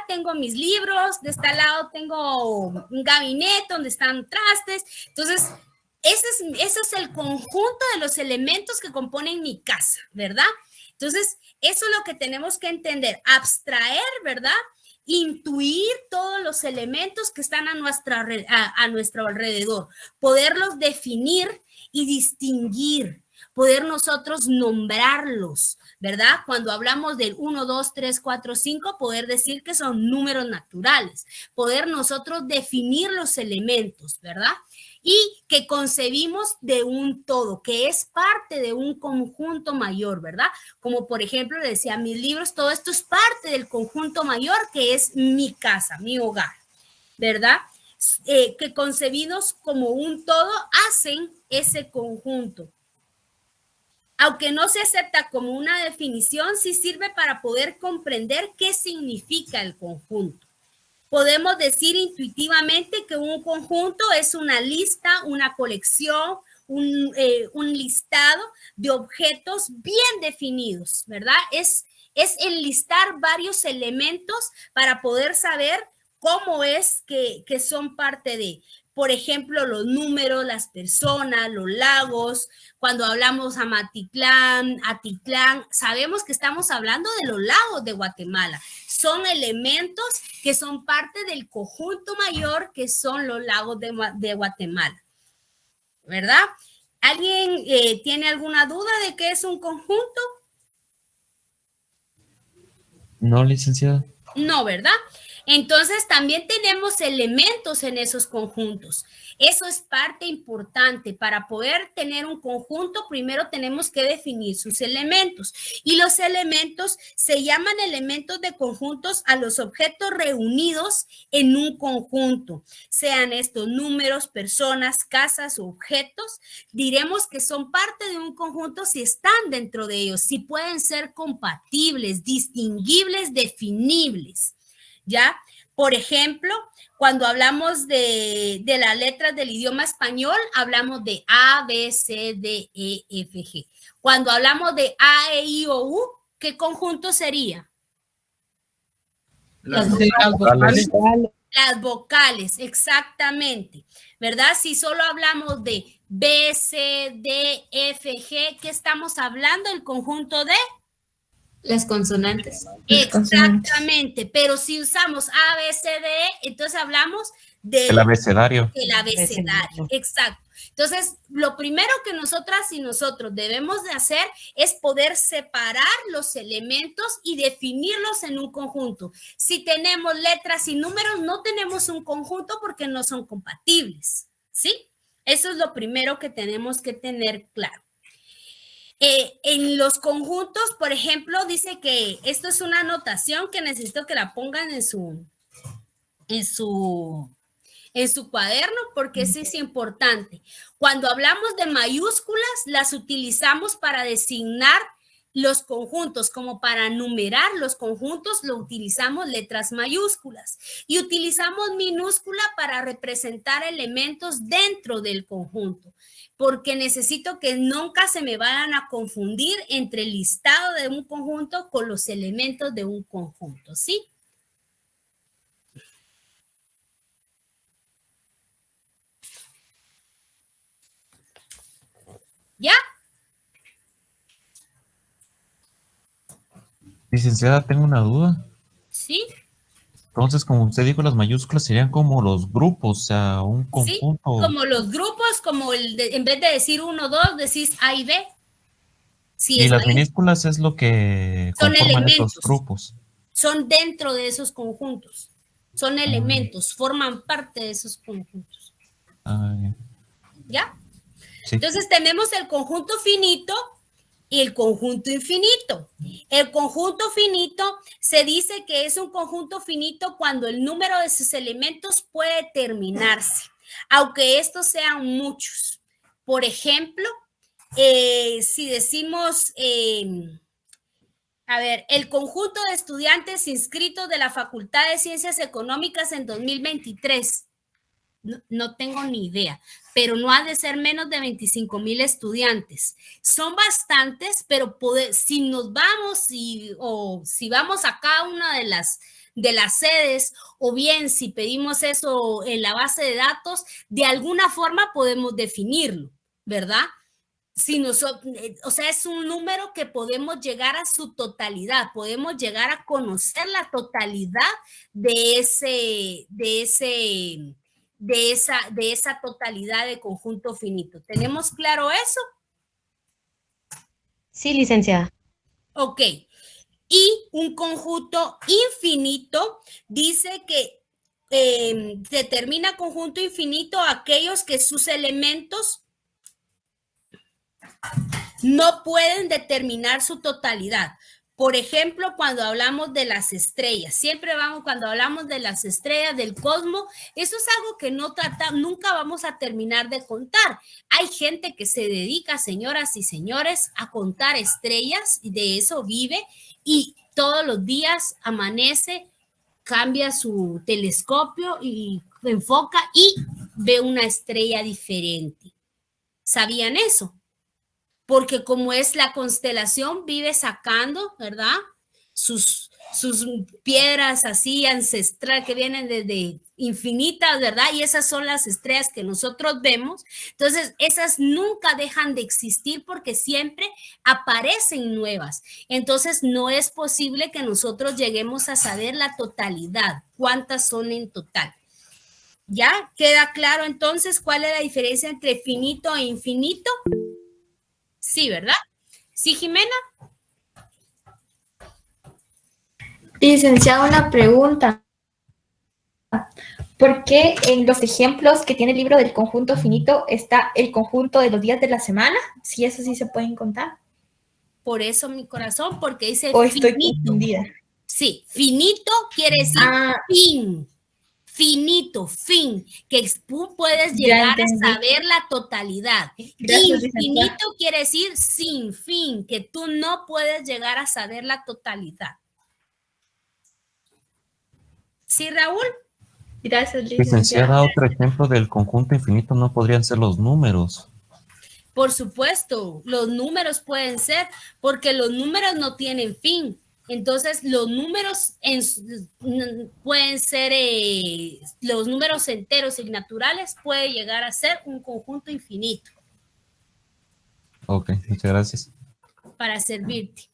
tengo mis libros, de este lado tengo un gabinete donde están trastes, entonces ese es el conjunto de los elementos que componen mi casa, ¿verdad? Entonces, eso es lo que tenemos que entender, abstraer, ¿verdad? intuir todos los elementos que están a nuestro alrededor, poderlos definir y distinguir, poder nosotros nombrarlos, ¿verdad? Cuando hablamos del 1, 2, 3, 4, 5, poder decir que son números naturales, poder nosotros definir los elementos, ¿verdad? Y que concebimos de un todo, que es parte de un conjunto mayor, ¿verdad? Como por ejemplo, le decía, mis libros, todo esto es parte del conjunto mayor que es mi casa, mi hogar, ¿verdad? Que concebidos como un todo hacen ese conjunto. Aunque no se acepta como una definición, sí sirve para poder comprender qué significa el conjunto. Podemos decir intuitivamente que un conjunto es una lista, una colección, un listado de objetos bien definidos, ¿verdad? Es enlistar varios elementos para poder saber cómo es que son parte de. Por ejemplo, los números, las personas, los lagos. Cuando hablamos Amatitlán, Atitlán, sabemos que estamos hablando de los lagos de Guatemala. Son elementos que son parte del conjunto mayor que son los lagos de Guatemala, ¿verdad? ¿Alguien tiene alguna duda de qué es un conjunto? No, licenciada. No, ¿verdad? Entonces también tenemos elementos en esos conjuntos. Eso es parte importante. Para poder tener un conjunto, primero tenemos que definir sus elementos. Y los elementos se llaman elementos de conjuntos a los objetos reunidos en un conjunto. Sean estos números, personas, casas o objetos. Diremos que son parte de un conjunto si están dentro de ellos, si pueden ser compatibles, distinguibles, definibles. ¿Ya? Por ejemplo, cuando hablamos de las letras del idioma español, hablamos de A, B, C, D, E, F, G. Cuando hablamos de A, E, I, O, U, ¿qué conjunto sería? Las vocales. Las vocales, exactamente. ¿Verdad? Si solo hablamos de B, C, D, F, G, ¿qué estamos hablando? El conjunto de... Las consonantes. Exactamente, pero si usamos A, B, C, D, E, entonces hablamos del abecedario. El abecedario, exacto. Entonces, lo primero que nosotras y nosotros debemos de hacer es poder separar los elementos y definirlos en un conjunto. Si tenemos letras y números, no tenemos un conjunto porque no son compatibles, ¿sí? Eso es lo primero que tenemos que tener claro. En los conjuntos, por ejemplo, dice que esto es una anotación que necesito que la pongan en su cuaderno porque eso es importante. Cuando hablamos de mayúsculas, las utilizamos para designar los conjuntos, como para numerar los conjuntos, lo utilizamos letras mayúsculas y utilizamos minúscula para representar elementos dentro del conjunto, porque necesito que nunca se me vayan a confundir entre el listado de un conjunto con los elementos de un conjunto, ¿sí? ¿Ya? Licenciada, tengo una duda. ¿Sí? Entonces, como usted dijo, las mayúsculas serían como los grupos, o sea, un conjunto. Sí, como los grupos, como en vez de decir 1, 2, decís A y B. Sí, y las minúsculas es lo que conforman estos grupos. Son dentro de esos conjuntos. Son elementos, forman parte de esos conjuntos. ¿Ya? Sí. Entonces tenemos el conjunto finito y el conjunto infinito. El conjunto finito se dice que es un conjunto finito cuando el número de sus elementos puede terminarse, aunque estos sean muchos. Por ejemplo, si decimos, el conjunto de estudiantes inscritos de la Facultad de Ciencias Económicas en 2023, no tengo ni idea, pero no ha de ser menos de 25,000 estudiantes. Son bastantes, pero si nos vamos o si vamos a cada una de las sedes, o bien si pedimos eso en la base de datos, de alguna forma podemos definirlo, ¿verdad? Si nosotros, o sea, es un número que podemos llegar a su totalidad, podemos llegar a conocer la totalidad de esa totalidad de conjunto finito. ¿Tenemos claro eso? Sí, licenciada. Ok. Y un conjunto infinito dice que determina conjunto infinito aquellos que sus elementos no pueden determinar su totalidad. Por ejemplo, cuando hablamos de las estrellas, cuando hablamos de las estrellas del cosmos, eso es algo que nunca vamos a terminar de contar. Hay gente que se dedica, señoras y señores, a contar estrellas y de eso vive y todos los días amanece, cambia su telescopio y enfoca y ve una estrella diferente. ¿Sabían eso? Porque como es la constelación, vive sacando, ¿verdad? Sus piedras así ancestral que vienen desde infinitas, ¿verdad? Y esas son las estrellas que nosotros vemos. Entonces, esas nunca dejan de existir porque siempre aparecen nuevas. Entonces, no es posible que nosotros lleguemos a saber la totalidad, cuántas son en total. ¿Ya? ¿Queda claro entonces cuál es la diferencia entre finito e infinito? Sí, ¿verdad? Sí, Jimena. Licenciada, una pregunta. ¿Por qué en los ejemplos que tiene el libro del conjunto finito está el conjunto de los días de la semana? Si eso sí se pueden contar. Por eso, mi corazón, porque dice ¿O estoy finito? confundida? Sí, finito quiere decir fin. Finito, fin, que tú puedes llegar a saber la totalidad. Gracias, Infinito quiere decir sin fin, que tú no puedes llegar a saber la totalidad. ¿Sí, Raúl? Gracias, Licenciada, otro ejemplo del conjunto infinito no podrían ser los números. Por supuesto, los números pueden ser, porque los números no tienen fin. Entonces, los números pueden ser, los números enteros y naturales puede llegar a ser un conjunto infinito. Ok, muchas gracias. Para servirte.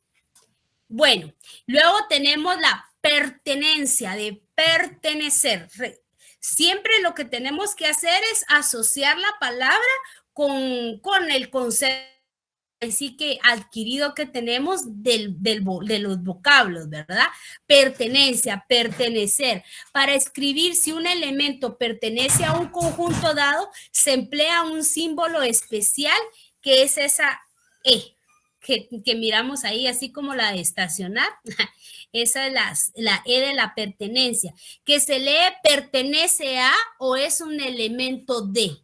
Bueno, luego tenemos la pertenencia, de pertenecer. Siempre lo que tenemos que hacer es asociar la palabra con el concepto así que adquirido que tenemos de los vocablos, ¿verdad? Pertenencia, pertenecer. Para escribir si un elemento pertenece a un conjunto dado, se emplea un símbolo especial que es esa E, que miramos ahí, así como la de estacionar. Esa es la E de la pertenencia, que se lee pertenece a o es un elemento de.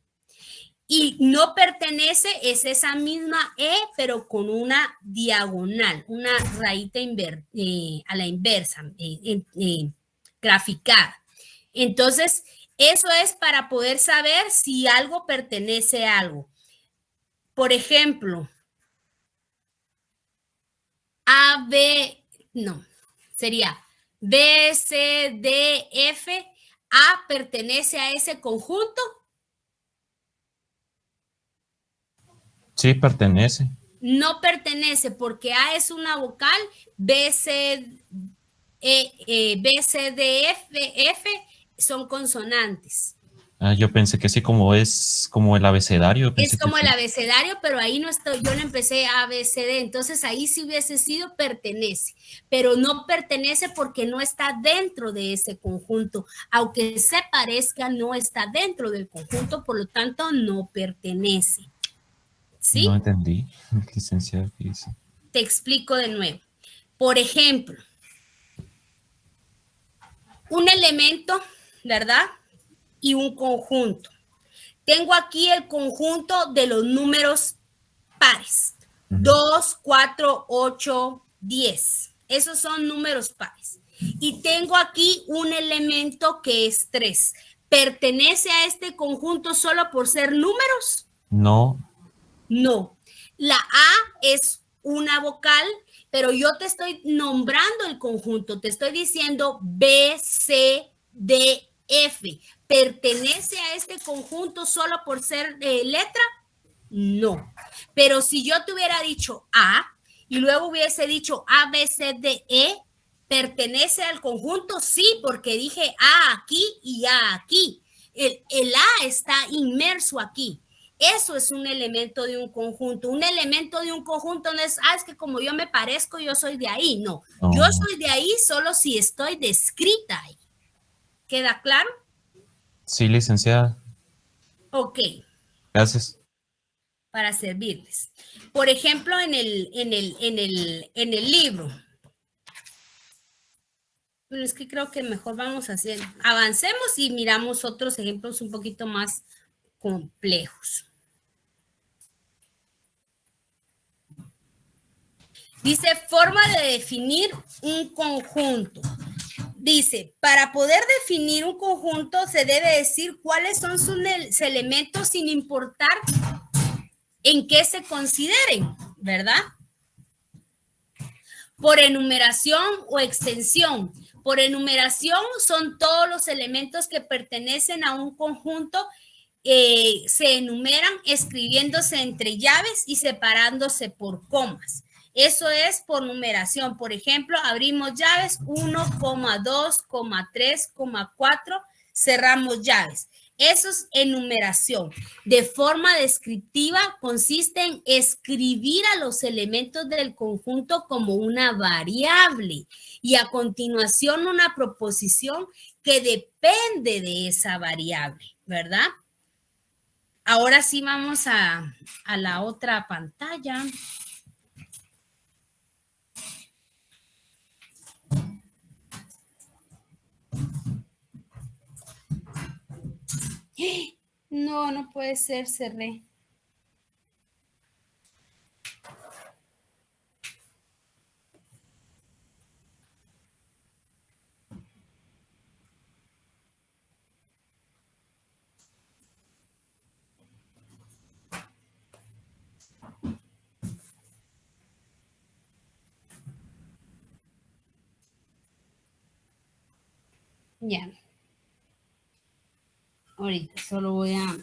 Y no pertenece es esa misma E, pero con una diagonal, una rayita a la inversa, graficada. Entonces, eso es para poder saber si algo pertenece a algo. Por ejemplo, sería B, C, D, F. A pertenece a ese conjunto. Sí, pertenece. No pertenece porque A es una vocal, B, C, D, F son consonantes. Yo pensé que sí, como es como el abecedario. Es como el abecedario, pero ahí no estoy, yo le empecé A, B, C, D, entonces ahí sí hubiese sido pertenece, pero no pertenece porque no está dentro de ese conjunto, aunque se parezca, no está dentro del conjunto, por lo tanto no pertenece. ¿Sí? No entendí, licenciada. Te explico de nuevo. Por ejemplo, un elemento, ¿verdad? Y un conjunto. Tengo aquí el conjunto de los números pares. 2, 4, 8, 10. Esos son números pares. Y tengo aquí un elemento que es 3. ¿Pertenece a este conjunto solo por ser números? No. No, la A es una vocal, pero yo te estoy nombrando el conjunto, te estoy diciendo B, C, D, F. ¿Pertenece a este conjunto solo por ser letra? No. Pero si yo te hubiera dicho A y luego hubiese dicho A, B, C, D, E, ¿pertenece al conjunto? Sí, porque dije A aquí y A aquí. El A está inmerso aquí. Eso es un elemento de un conjunto. Un elemento de un conjunto no es, es que como yo me parezco, yo soy de ahí. No, yo soy de ahí solo si estoy descrita ahí. ¿Queda claro? Sí, licenciada. Ok. Gracias. Para servirles. Por ejemplo, en el libro. Bueno, es que creo que mejor vamos a hacer, avancemos y miramos otros ejemplos un poquito más complejos. Dice, forma de definir un conjunto. Dice, para poder definir un conjunto se debe decir cuáles son sus elementos sin importar en qué se consideren, ¿verdad? Por enumeración o extensión. Por enumeración son todos los elementos que pertenecen a un conjunto, se enumeran escribiéndose entre llaves y separándose por comas. Eso es por numeración. Por ejemplo, abrimos llaves 1, 2, 3, 4, cerramos llaves. Eso es enumeración. De forma descriptiva consiste en escribir a los elementos del conjunto como una variable y a continuación una proposición que depende de esa variable, ¿verdad? Ahora sí vamos a la otra pantalla. No, no puede ser, cerré. Ya. Ahorita solo voy a...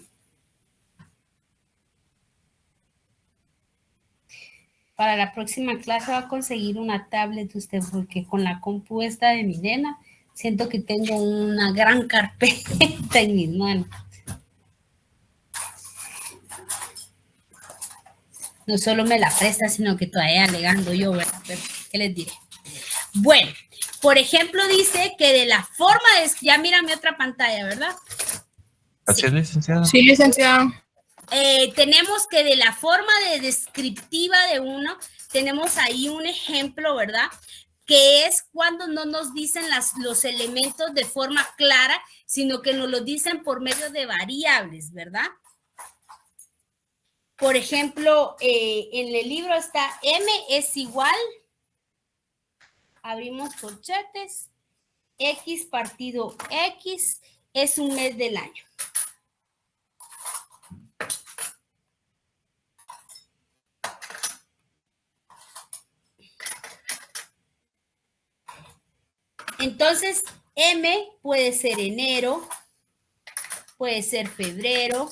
Para la próxima clase va a conseguir una tablet usted, porque con la compu esta de mi nena, siento que tengo una gran carpeta en mis manos. No solo me la presta, sino que todavía alegando yo, ¿verdad? Pero, ¿qué les diré? Bueno, por ejemplo, dice que de la forma de... Ya mira mi otra pantalla, ¿verdad? ¿Así es, licenciada? Sí, licenciada. Tenemos que de la forma de descriptiva de uno, tenemos ahí un ejemplo, ¿verdad? Que es cuando no nos dicen los elementos de forma clara, sino que nos lo dicen por medio de variables, ¿verdad? Por ejemplo, en el libro está M es igual, abrimos corchetes, X partido X es un mes del año. Entonces, M puede ser enero, puede ser febrero,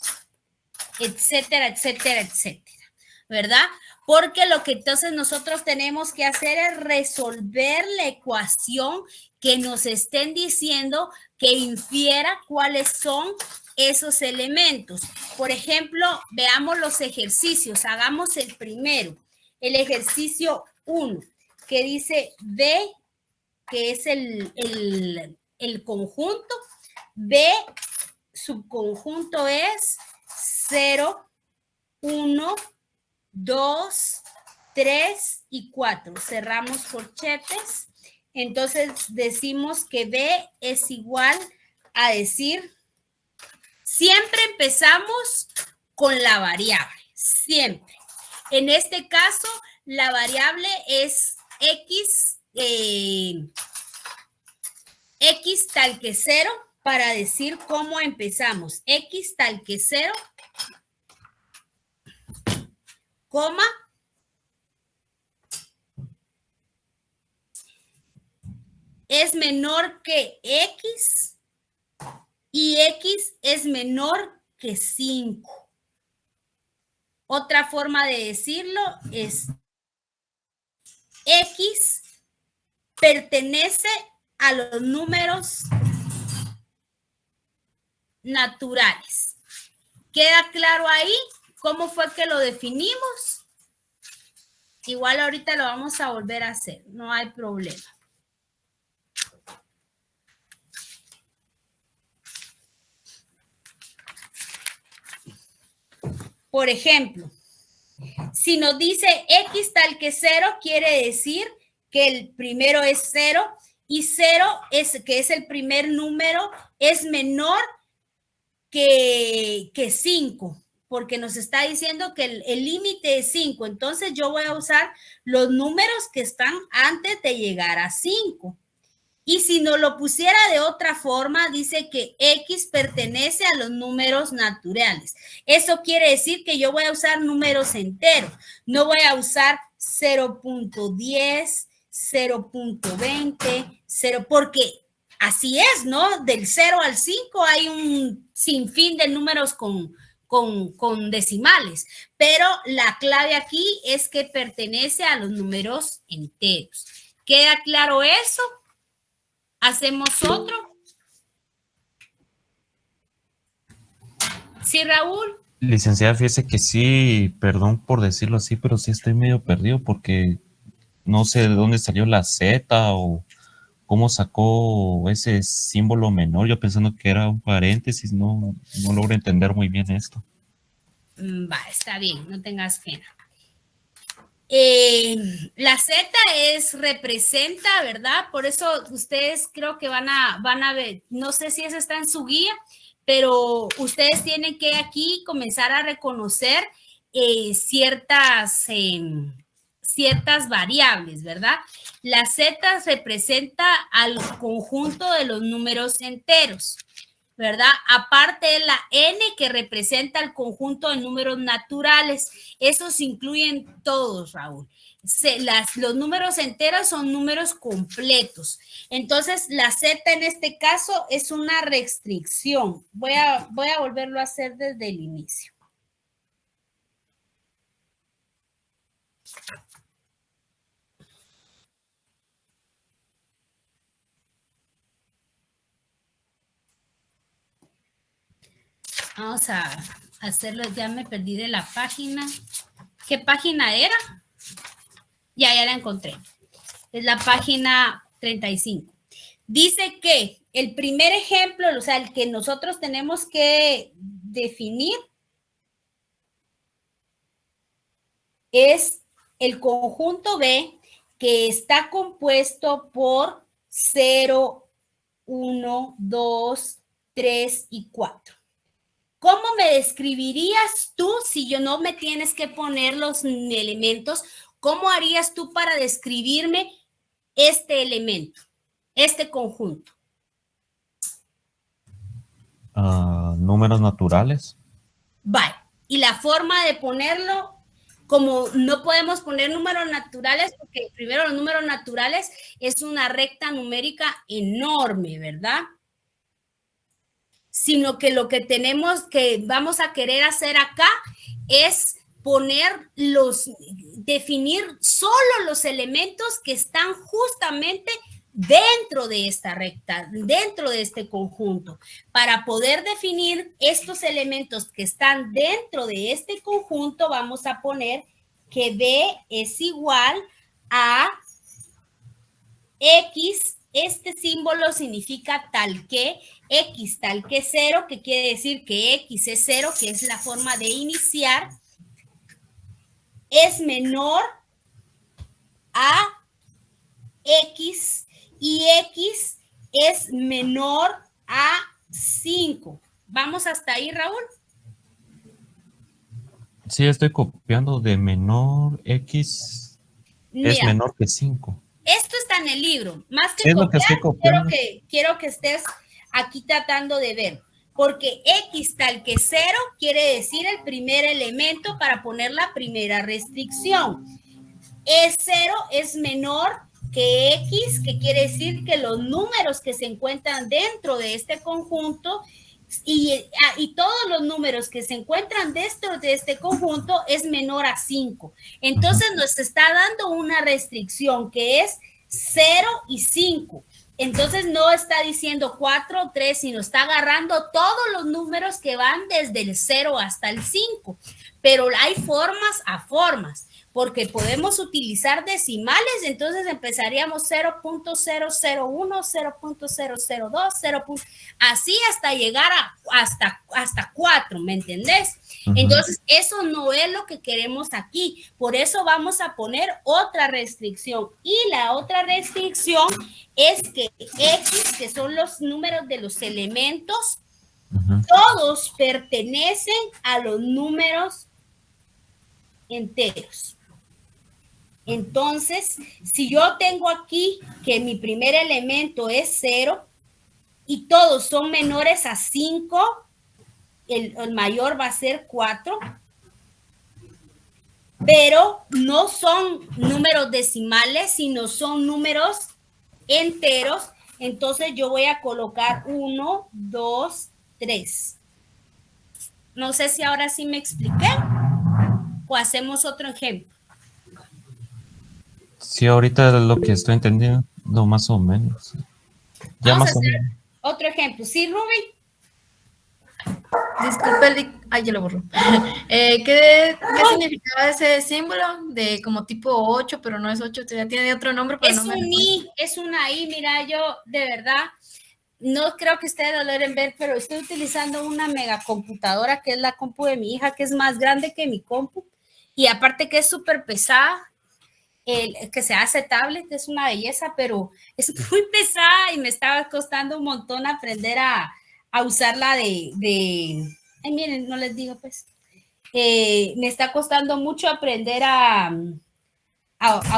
etcétera, etcétera, etcétera, ¿verdad? Porque lo que entonces nosotros tenemos que hacer es resolver la ecuación que nos estén diciendo que infiera cuáles son esos elementos. Por ejemplo, veamos los ejercicios. Hagamos el primero, el ejercicio 1, que dice B, que es el conjunto. B, subconjunto es 0, 1, 2, 3 y 4. Cerramos corchetes. Entonces decimos que B es igual a decir, siempre empezamos con la variable, siempre. En este caso, la variable es X, X tal que 0, para decir cómo empezamos. X tal que 0, coma, es menor que X y X es menor que 5. Otra forma de decirlo es X pertenece a los números naturales. ¿Queda claro ahí cómo fue que lo definimos? Igual ahorita lo vamos a volver a hacer, no hay problema. Por ejemplo, si nos dice X tal que 0, quiere decir que el primero es 0 y 0, que es el primer número, es menor que 5, porque nos está diciendo que el límite es 5. Entonces yo voy a usar los números que están antes de llegar a 5. Y si nos lo pusiera de otra forma, dice que X pertenece a los números naturales. Eso quiere decir que yo voy a usar números enteros. No voy a usar 0.10, 0.20, 0, porque así es, ¿no? Del 0 al 5 hay un sinfín de números con decimales. Pero la clave aquí es que pertenece a los números enteros. ¿Queda claro eso? ¿Hacemos otro? ¿Sí, Raúl? Licenciada, fíjese que sí, perdón por decirlo así, pero sí estoy medio perdido porque no sé de dónde salió la Z o cómo sacó ese símbolo menor. Yo pensando que era un paréntesis, no logro entender muy bien esto. Va, está bien, no tengas pena. La Z representa, ¿verdad? Por eso ustedes creo que van a ver, no sé si eso está en su guía, pero ustedes tienen que aquí comenzar a reconocer ciertas variables, ¿verdad? La Z representa al conjunto de los números enteros, ¿verdad? Aparte de la N que representa el conjunto de números naturales. Esos incluyen todos, Raúl. Los números enteros son números completos. Entonces, la Z en este caso es una restricción. Voy a volverlo a hacer desde el inicio. Vamos a hacerlo, ya me perdí de la página. ¿Qué página era? Ya la encontré. Es la página 35. Dice que el primer ejemplo, o sea, el que nosotros tenemos que definir es el conjunto B que está compuesto por 0, 1, 2, 3 y 4. ¿Cómo me describirías tú si yo no me tienes que poner los elementos? ¿Cómo harías tú para describirme este elemento, este conjunto? Números naturales. Vale. Y la forma de ponerlo, como no podemos poner números naturales, porque primero los números naturales es una recta numérica enorme, ¿verdad? Sino que lo que tenemos que vamos a querer hacer acá es definir solo los elementos que están justamente dentro de esta recta, dentro de este conjunto. Para poder definir estos elementos que están dentro de este conjunto, vamos a poner que B es igual a X. Este símbolo significa tal que, X tal que 0, que quiere decir que X es 0, que es la forma de iniciar, es menor a X y X es menor a 5. ¿Vamos hasta ahí, Raúl? Sí, estoy copiando de menor X. Mira, es menor que 5. Esto está en el libro. Más que copiar, quiero que estés aquí tratando de ver. Porque X tal que 0 quiere decir el primer elemento para poner la primera restricción. E0 es menor que X, que quiere decir que los números que se encuentran dentro de este conjunto y todos los números que se encuentran dentro de este conjunto es menor a 5. Entonces nos está dando una restricción que es 0 y 5. Entonces no está diciendo 4 o 3, sino está agarrando todos los números que van desde el 0 hasta el 5. Pero hay formas a formas, porque podemos utilizar decimales, entonces empezaríamos 0.001, 0.002, 0. Así hasta llegar hasta 4, ¿me entendés? Entonces, eso no es lo que queremos aquí. Por eso vamos a poner otra restricción. Y la otra restricción es que X, que son los números de los elementos, todos pertenecen a los números enteros. Entonces, si yo tengo aquí que mi primer elemento es 0 y todos son menores a 5, el mayor va a ser 4, pero no son números decimales, sino son números enteros. Entonces yo voy a colocar 1, 2, 3. No sé si ahora sí me expliqué o hacemos otro ejemplo. Sí, ahorita lo que estoy entendiendo, más o menos. Ya Vamos más a o hacer menos. otro ejemplo. ¿Sí, Ruby? Disculpe, ya lo borro. ¿Qué significaba ese símbolo de como tipo 8, pero no es 8, ya tiene otro nombre, pero Es no me un I, es una I. Mira, yo de verdad no creo que ustedes lo logren ver, pero estoy utilizando una megacomputadora que es la compu de mi hija, que es más grande que mi compu, y aparte que es súper pesada, que se hace tablet, es una belleza, pero es muy pesada y me estaba costando un montón aprender a usarla ay, miren, no les digo pues, me está costando mucho aprender a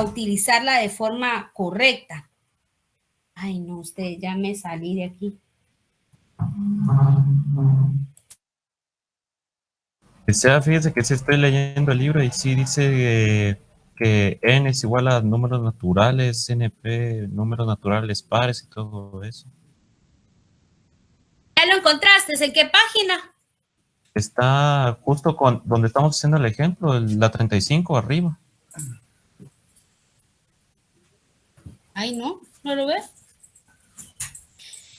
utilizarla de forma correcta. Ay, no, usted, ya me salí de aquí. Fíjese que sí estoy leyendo el libro y sí dice que N es igual a números naturales, NP, números naturales pares y todo eso. ¿Ya lo encontraste? ¿En qué página? Está justo con donde estamos haciendo el ejemplo, la 35 arriba. Ay, no, ¿no lo ves?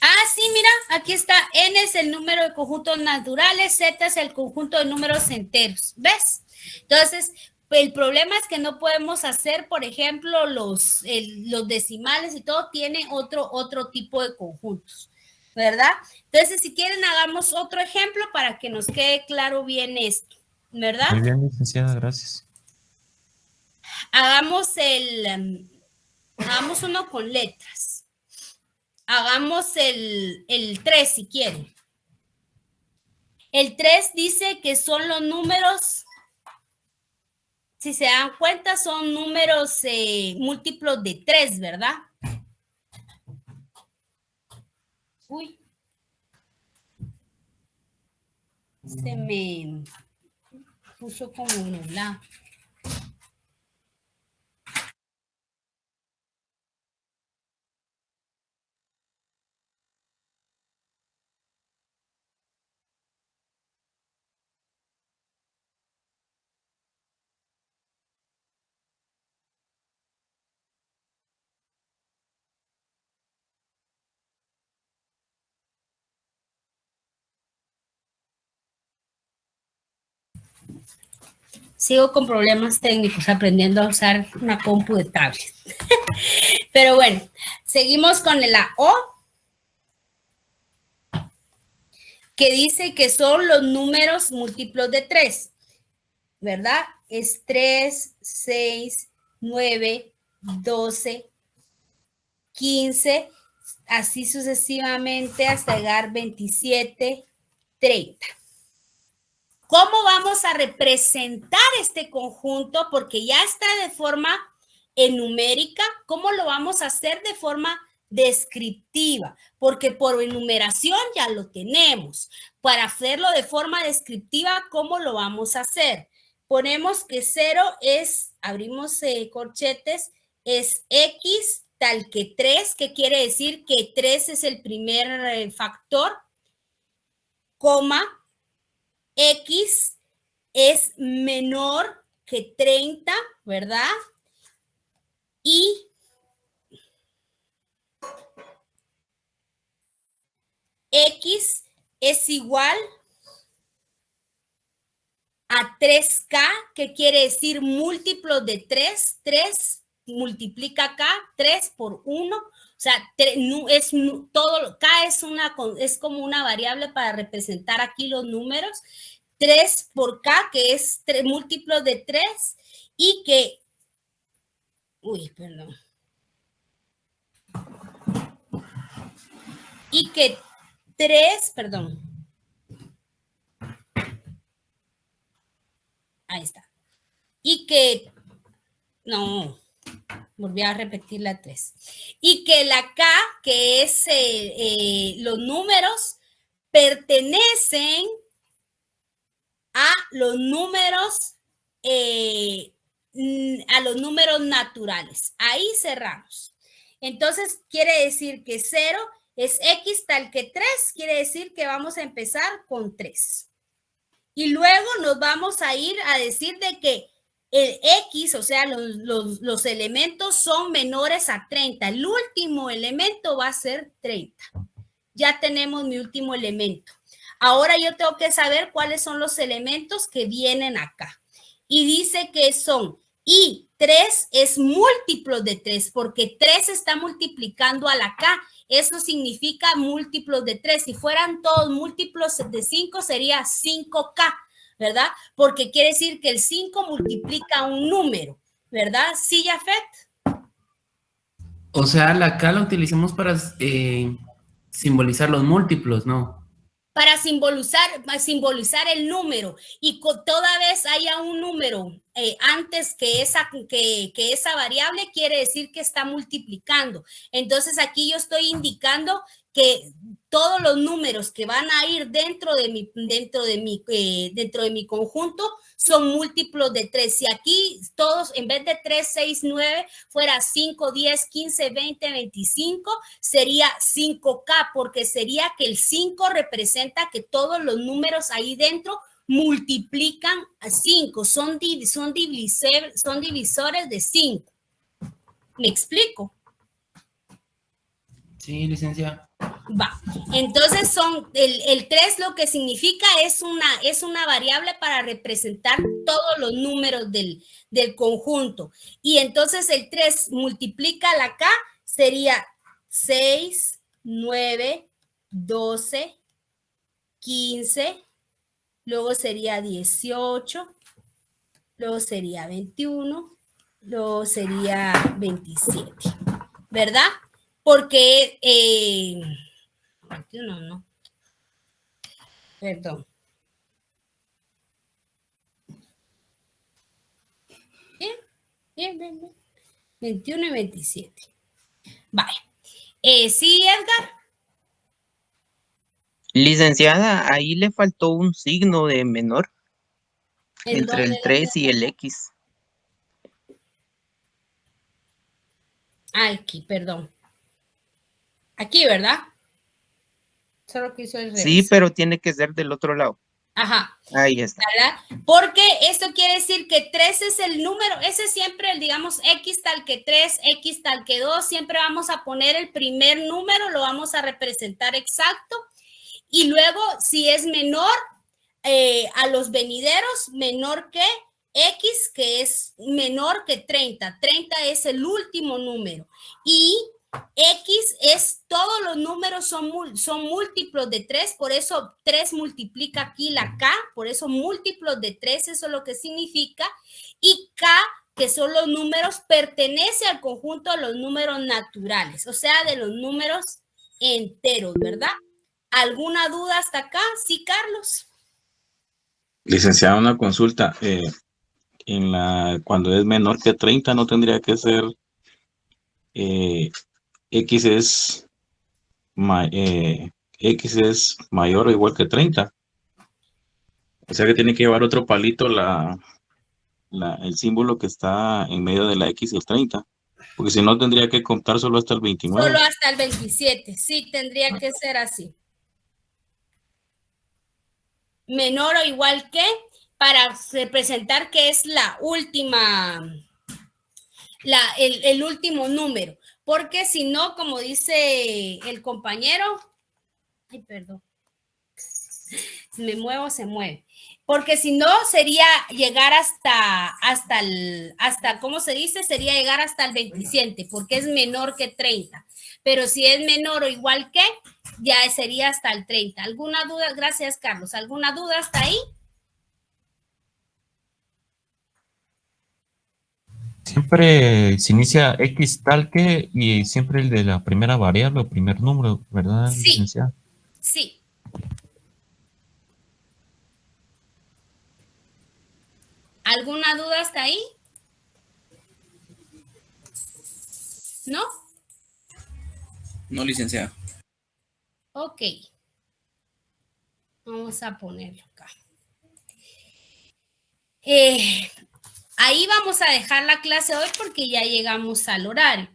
Ah, sí, mira, aquí está. N es el número de conjuntos naturales, Z es el conjunto de números enteros. ¿Ves? Entonces, el problema es que no podemos hacer, por ejemplo, los decimales y todo tiene otro tipo de conjuntos, ¿verdad? Entonces, si quieren, hagamos otro ejemplo para que nos quede claro bien esto, ¿verdad? Muy bien, licenciada, gracias. Hagamos uno con letras. Hagamos el 3 si quieren. El 3 dice que son los números, si se dan cuenta, son números múltiplos de 3, ¿verdad? Uy. Se me puso como nublado. Sigo con problemas técnicos aprendiendo a usar una compu de tablet. Pero bueno, seguimos con la O, que dice que son los números múltiplos de 3, ¿verdad? Es 3, 6, 9, 12, 15, así sucesivamente hasta llegar 27, 30. ¿Cómo vamos a representar este conjunto? Porque ya está de forma numérica. ¿Cómo lo vamos a hacer de forma descriptiva? Porque por enumeración ya lo tenemos. Para hacerlo de forma descriptiva, ¿cómo lo vamos a hacer? Ponemos que 0 es, abrimos corchetes, es X tal que 3, que quiere decir que 3 es el primer factor. coma, X es menor que 30, ¿verdad? Y X es igual a 3K, que quiere decir múltiplo de 3. 3 multiplica acá, 3 por 1. O sea, todo, K es como una variable para representar aquí los números. 3 por K, que es múltiplo de 3, y que, y que 3, ahí está. Y que, no, volví a repetir la 3. Y que la K, que es los números, pertenecen a los números naturales. Ahí cerramos. Entonces, quiere decir que 0 es X tal que 3, quiere decir que vamos a empezar con 3. Y luego nos vamos a ir a decir de que el X, o sea, los elementos son menores a 30. El último elemento va a ser 30. Ya tenemos mi último elemento. Ahora yo tengo que saber cuáles son los elementos que vienen acá. Y dice que son, y 3 es múltiplo de 3, porque 3 está multiplicando a la K. Eso significa múltiplos de 3. Si fueran todos múltiplos de 5, sería 5K, ¿verdad? Porque quiere decir que el 5 multiplica un número, ¿verdad? ¿Sí, Jafet? O sea, la K la utilizamos para simbolizar los múltiplos, ¿no? Para simbolizar el número, y toda vez haya un número antes que esa variable, quiere decir que está multiplicando. Entonces aquí yo estoy indicando que todos los números que van a ir dentro de mi conjunto son múltiplos de 3. Si aquí todos, en vez de 3, 6, 9, fuera 5, 10, 15, 20, 25, sería 5K, porque sería que el 5 representa que todos los números ahí dentro multiplican a 5, son divisores de 5. ¿Me explico? Sí, licenciada. Va, entonces el 3 lo que significa es una variable para representar todos los números del conjunto. Y entonces el 3 multiplica la K, sería 6, 9, 12, 15, luego sería 18, luego sería 21, luego sería 27, ¿verdad? Porque, 21 no, perdón. Bien. 21 y 27. Vale. ¿Sí, Edgar? Licenciada, ahí le faltó un signo de menor entre el 3 y el X. Aquí, perdón. Aquí, ¿verdad? Solo que hizo el revés. Sí, pero tiene que ser del otro lado. Ajá. Ahí está. ¿Verdad? Porque esto quiere decir que 3 es el número, ese siempre, digamos, X tal que 3, X tal que 2, siempre vamos a poner el primer número, lo vamos a representar exacto, y luego, si es menor a los venideros, menor que X, que es menor que 30. 30 es el último número, y X es, todos los números son múltiplos de 3, por eso 3 multiplica aquí la K, por eso múltiplos de 3, eso es lo que significa, y K, que son los números, pertenece al conjunto de los números naturales, o sea, de los números enteros, ¿verdad? ¿Alguna duda hasta acá? Sí, Carlos. Licenciada, una consulta. Cuando es menor que 30, ¿no tendría que ser X es mayor o igual que 30? O sea que tiene que llevar otro palito el símbolo que está en medio de la X y el 30. Porque si no, tendría que contar solo hasta el 29. Solo hasta el 27, sí, tendría que ser así. menor o igual que, para representar que es la última, el último número. Porque si no, como dice el compañero, ay, perdón, si me muevo, se mueve. Porque si no, sería llegar hasta, ¿cómo se dice? Sería llegar hasta el 27, porque es menor que 30. Pero si es menor o igual que, ya sería hasta el 30. ¿Alguna duda? Gracias, Carlos. ¿Alguna duda hasta ahí? Siempre se inicia X tal que y siempre el de la primera variable o primer número, ¿verdad, Sí. licenciada? Sí. ¿Alguna duda hasta ahí? ¿No? No, licenciada. Ok. Vamos a ponerlo acá. Ahí vamos a dejar la clase hoy porque ya llegamos al horario.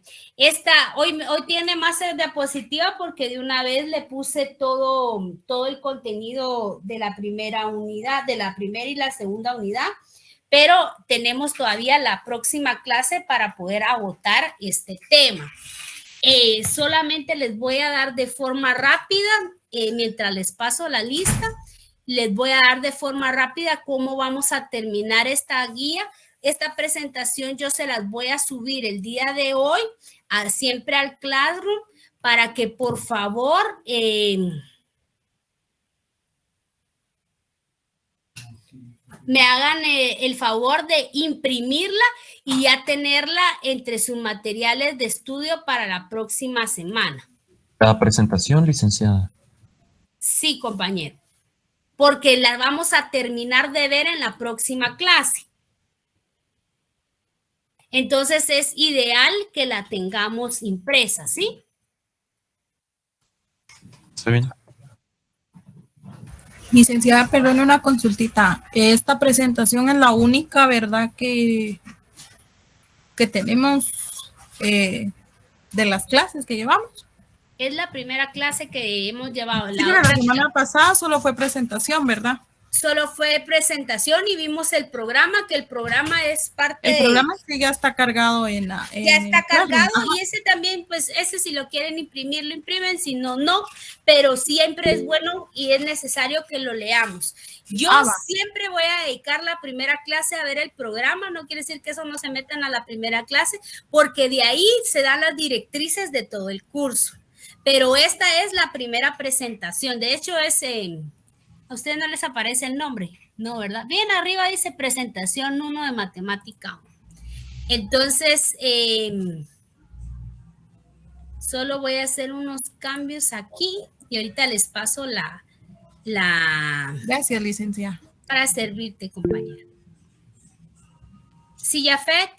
Hoy tiene más diapositiva porque de una vez le puse todo el contenido de la primera unidad, de la primera y la segunda unidad, pero tenemos todavía la próxima clase para poder agotar este tema. Solamente les voy a dar de forma rápida, mientras les paso la lista, les voy a dar de forma rápida cómo vamos a terminar esta guía. Esta presentación yo se las voy a subir el día de hoy, siempre al Classroom, para que por favor me hagan el favor de imprimirla y ya tenerla entre sus materiales de estudio para la próxima semana. La presentación, licenciada. Sí, compañero, porque la vamos a terminar de ver en la próxima clase. Entonces es ideal que la tengamos impresa, ¿sí? Está bien. Licenciada, perdone una consultita. Esta presentación es la única, ¿verdad? Que tenemos de las clases que llevamos. Es la primera clase que hemos llevado. Sí, la semana pasada solo fue presentación, ¿verdad? Solo fue presentación y vimos el programa, que el programa es parte El programa sí ya está cargado en la... Ya está cargado y ese también, pues ese si lo quieren imprimir, lo imprimen, si no, no, pero siempre es bueno y es necesario que lo leamos. Yo siempre voy a dedicar la primera clase a ver el programa, no quiere decir que eso no se metan a la primera clase, porque de ahí se dan las directrices de todo el curso. Pero esta es la primera presentación, de hecho es... ¿A ustedes no les aparece el nombre? No, ¿verdad? Bien arriba dice presentación 1 de matemática 1. Entonces, solo voy a hacer unos cambios aquí y ahorita les paso la... Gracias, licenciada. Para servirte, compañera. Sí, Jafet.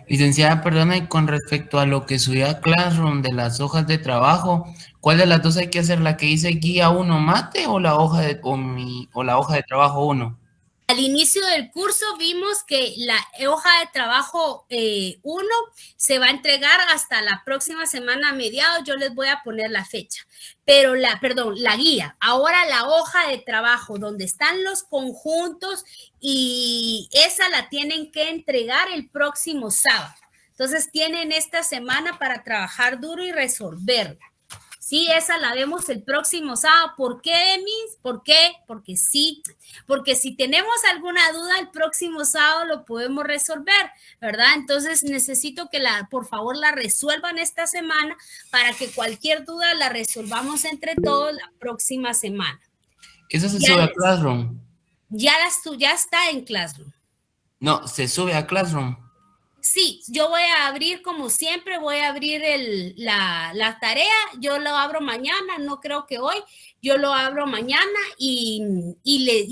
Licenciada, perdone, con respecto a lo que subió a Classroom de las hojas de trabajo, ¿cuál de las dos hay que hacer? ¿La que dice guía 1 mate o la hoja de, o la hoja de trabajo 1? Al inicio del curso vimos que la hoja de trabajo 1 se va a entregar hasta la próxima semana a mediados, yo les voy a poner la fecha, pero la guía. Ahora la hoja de trabajo donde están los conjuntos y esa la tienen que entregar el próximo sábado. Entonces tienen esta semana para trabajar duro y resolverla. Sí, esa la vemos el próximo sábado. ¿Por qué, Miss? ¿Por qué? Porque sí, porque si tenemos alguna duda el próximo sábado lo podemos resolver, ¿verdad? Entonces necesito que por favor la resuelvan esta semana para que cualquier duda la resolvamos entre todos la próxima semana. ¿Eso se sube a Classroom? Ya está en Classroom. No, se sube a Classroom. Sí, yo voy a abrir como siempre, voy a abrir la tarea, yo lo abro mañana, no creo que hoy, yo lo abro mañana y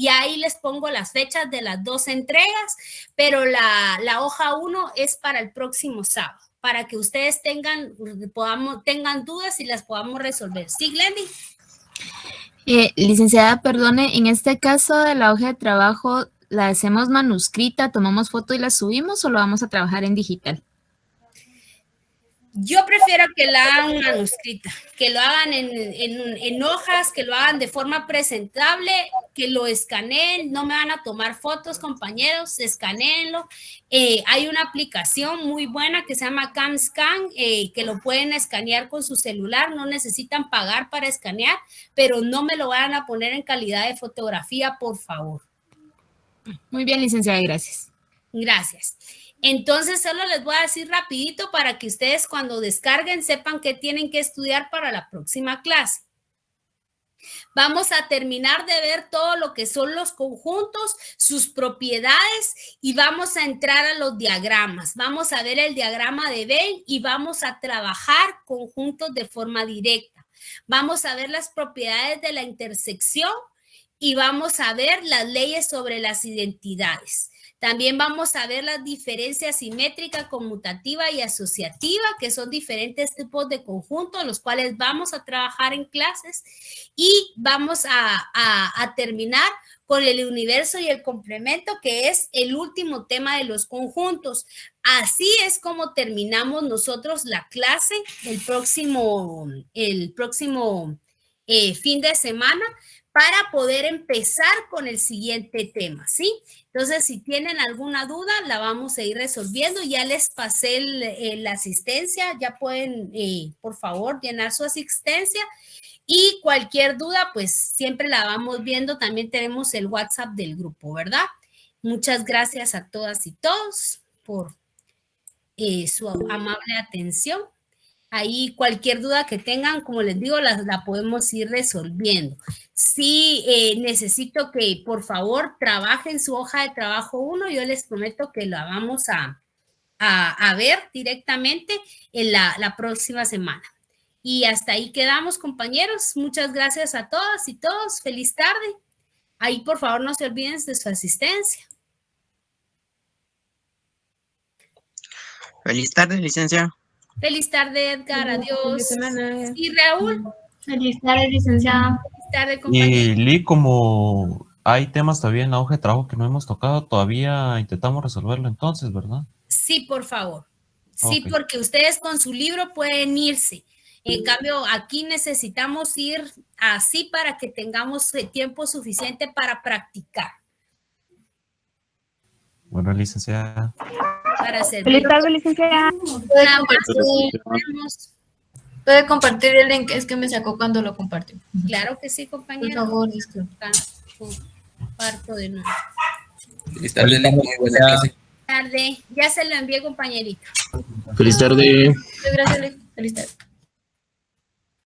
ahí les pongo las fechas de las 2 entregas, pero la hoja 1 es para el próximo sábado, para que ustedes tengan dudas y las podamos resolver. ¿Sí, Glendy? Licenciada, perdone, en este caso de la hoja de trabajo, ¿la hacemos manuscrita, tomamos foto y la subimos o lo vamos a trabajar en digital? Yo prefiero que la hagan manuscrita, que lo hagan en hojas, que lo hagan de forma presentable, que lo escaneen. No me van a tomar fotos, compañeros, escaneenlo. Hay una aplicación muy buena que se llama CamScan, que lo pueden escanear con su celular. No necesitan pagar para escanear, pero no me lo van a poner en calidad de fotografía, por favor. Muy bien, licenciada, gracias. Gracias. Entonces, solo les voy a decir rapidito para que ustedes cuando descarguen sepan qué tienen que estudiar para la próxima clase. Vamos a terminar de ver todo lo que son los conjuntos, sus propiedades y vamos a entrar a los diagramas. Vamos a ver el diagrama de Venn y vamos a trabajar conjuntos de forma directa. Vamos a ver las propiedades de la intersección y vamos a ver las leyes sobre las identidades. También vamos a ver las diferencias simétrica, conmutativa y asociativa, que son diferentes tipos de conjuntos, los cuales vamos a trabajar en clases. Y vamos a terminar con el universo y el complemento, que es el último tema de los conjuntos. Así es como terminamos nosotros la clase el próximo fin de semana, para poder empezar con el siguiente tema, ¿sí? Entonces, si tienen alguna duda, la vamos a ir resolviendo. Ya les pasé la asistencia, ya pueden, por favor, llenar su asistencia. Y cualquier duda, pues siempre la vamos viendo. También tenemos el WhatsApp del grupo, ¿verdad? Muchas gracias a todas y todos por su amable atención. Ahí cualquier duda que tengan, como les digo, la podemos ir resolviendo. Sí, necesito que por favor trabajen su hoja de trabajo 1. Yo les prometo que la vamos a ver directamente en la próxima semana. Y hasta ahí quedamos, compañeros. Muchas gracias a todas y todos. Feliz tarde. Ahí por favor no se olviden de su asistencia. Feliz tarde, licencia. Feliz tarde, Edgar. Adiós. Y Raúl. Feliz tarde, licenciada. Feliz tarde, compañero. Y Lee, como hay temas todavía en la hoja de trabajo que no hemos tocado, todavía intentamos resolverlo entonces, ¿verdad? Sí, por favor. Sí, Ok. porque ustedes con su libro pueden irse. En cambio, aquí necesitamos ir así para que tengamos tiempo suficiente para practicar. Bueno, licenciada. Para hacer. Feliz tarde, licenciada. Puede compartir el link, es que me sacó cuando lo compartió. Claro que sí, compañero. Por favor, disculpe. Comparto de nuevo. Feliz tarde, muy buena clase. Tarde. Ya se lo envié, compañerito. Feliz tarde. Gracias, Luis. Feliz tarde.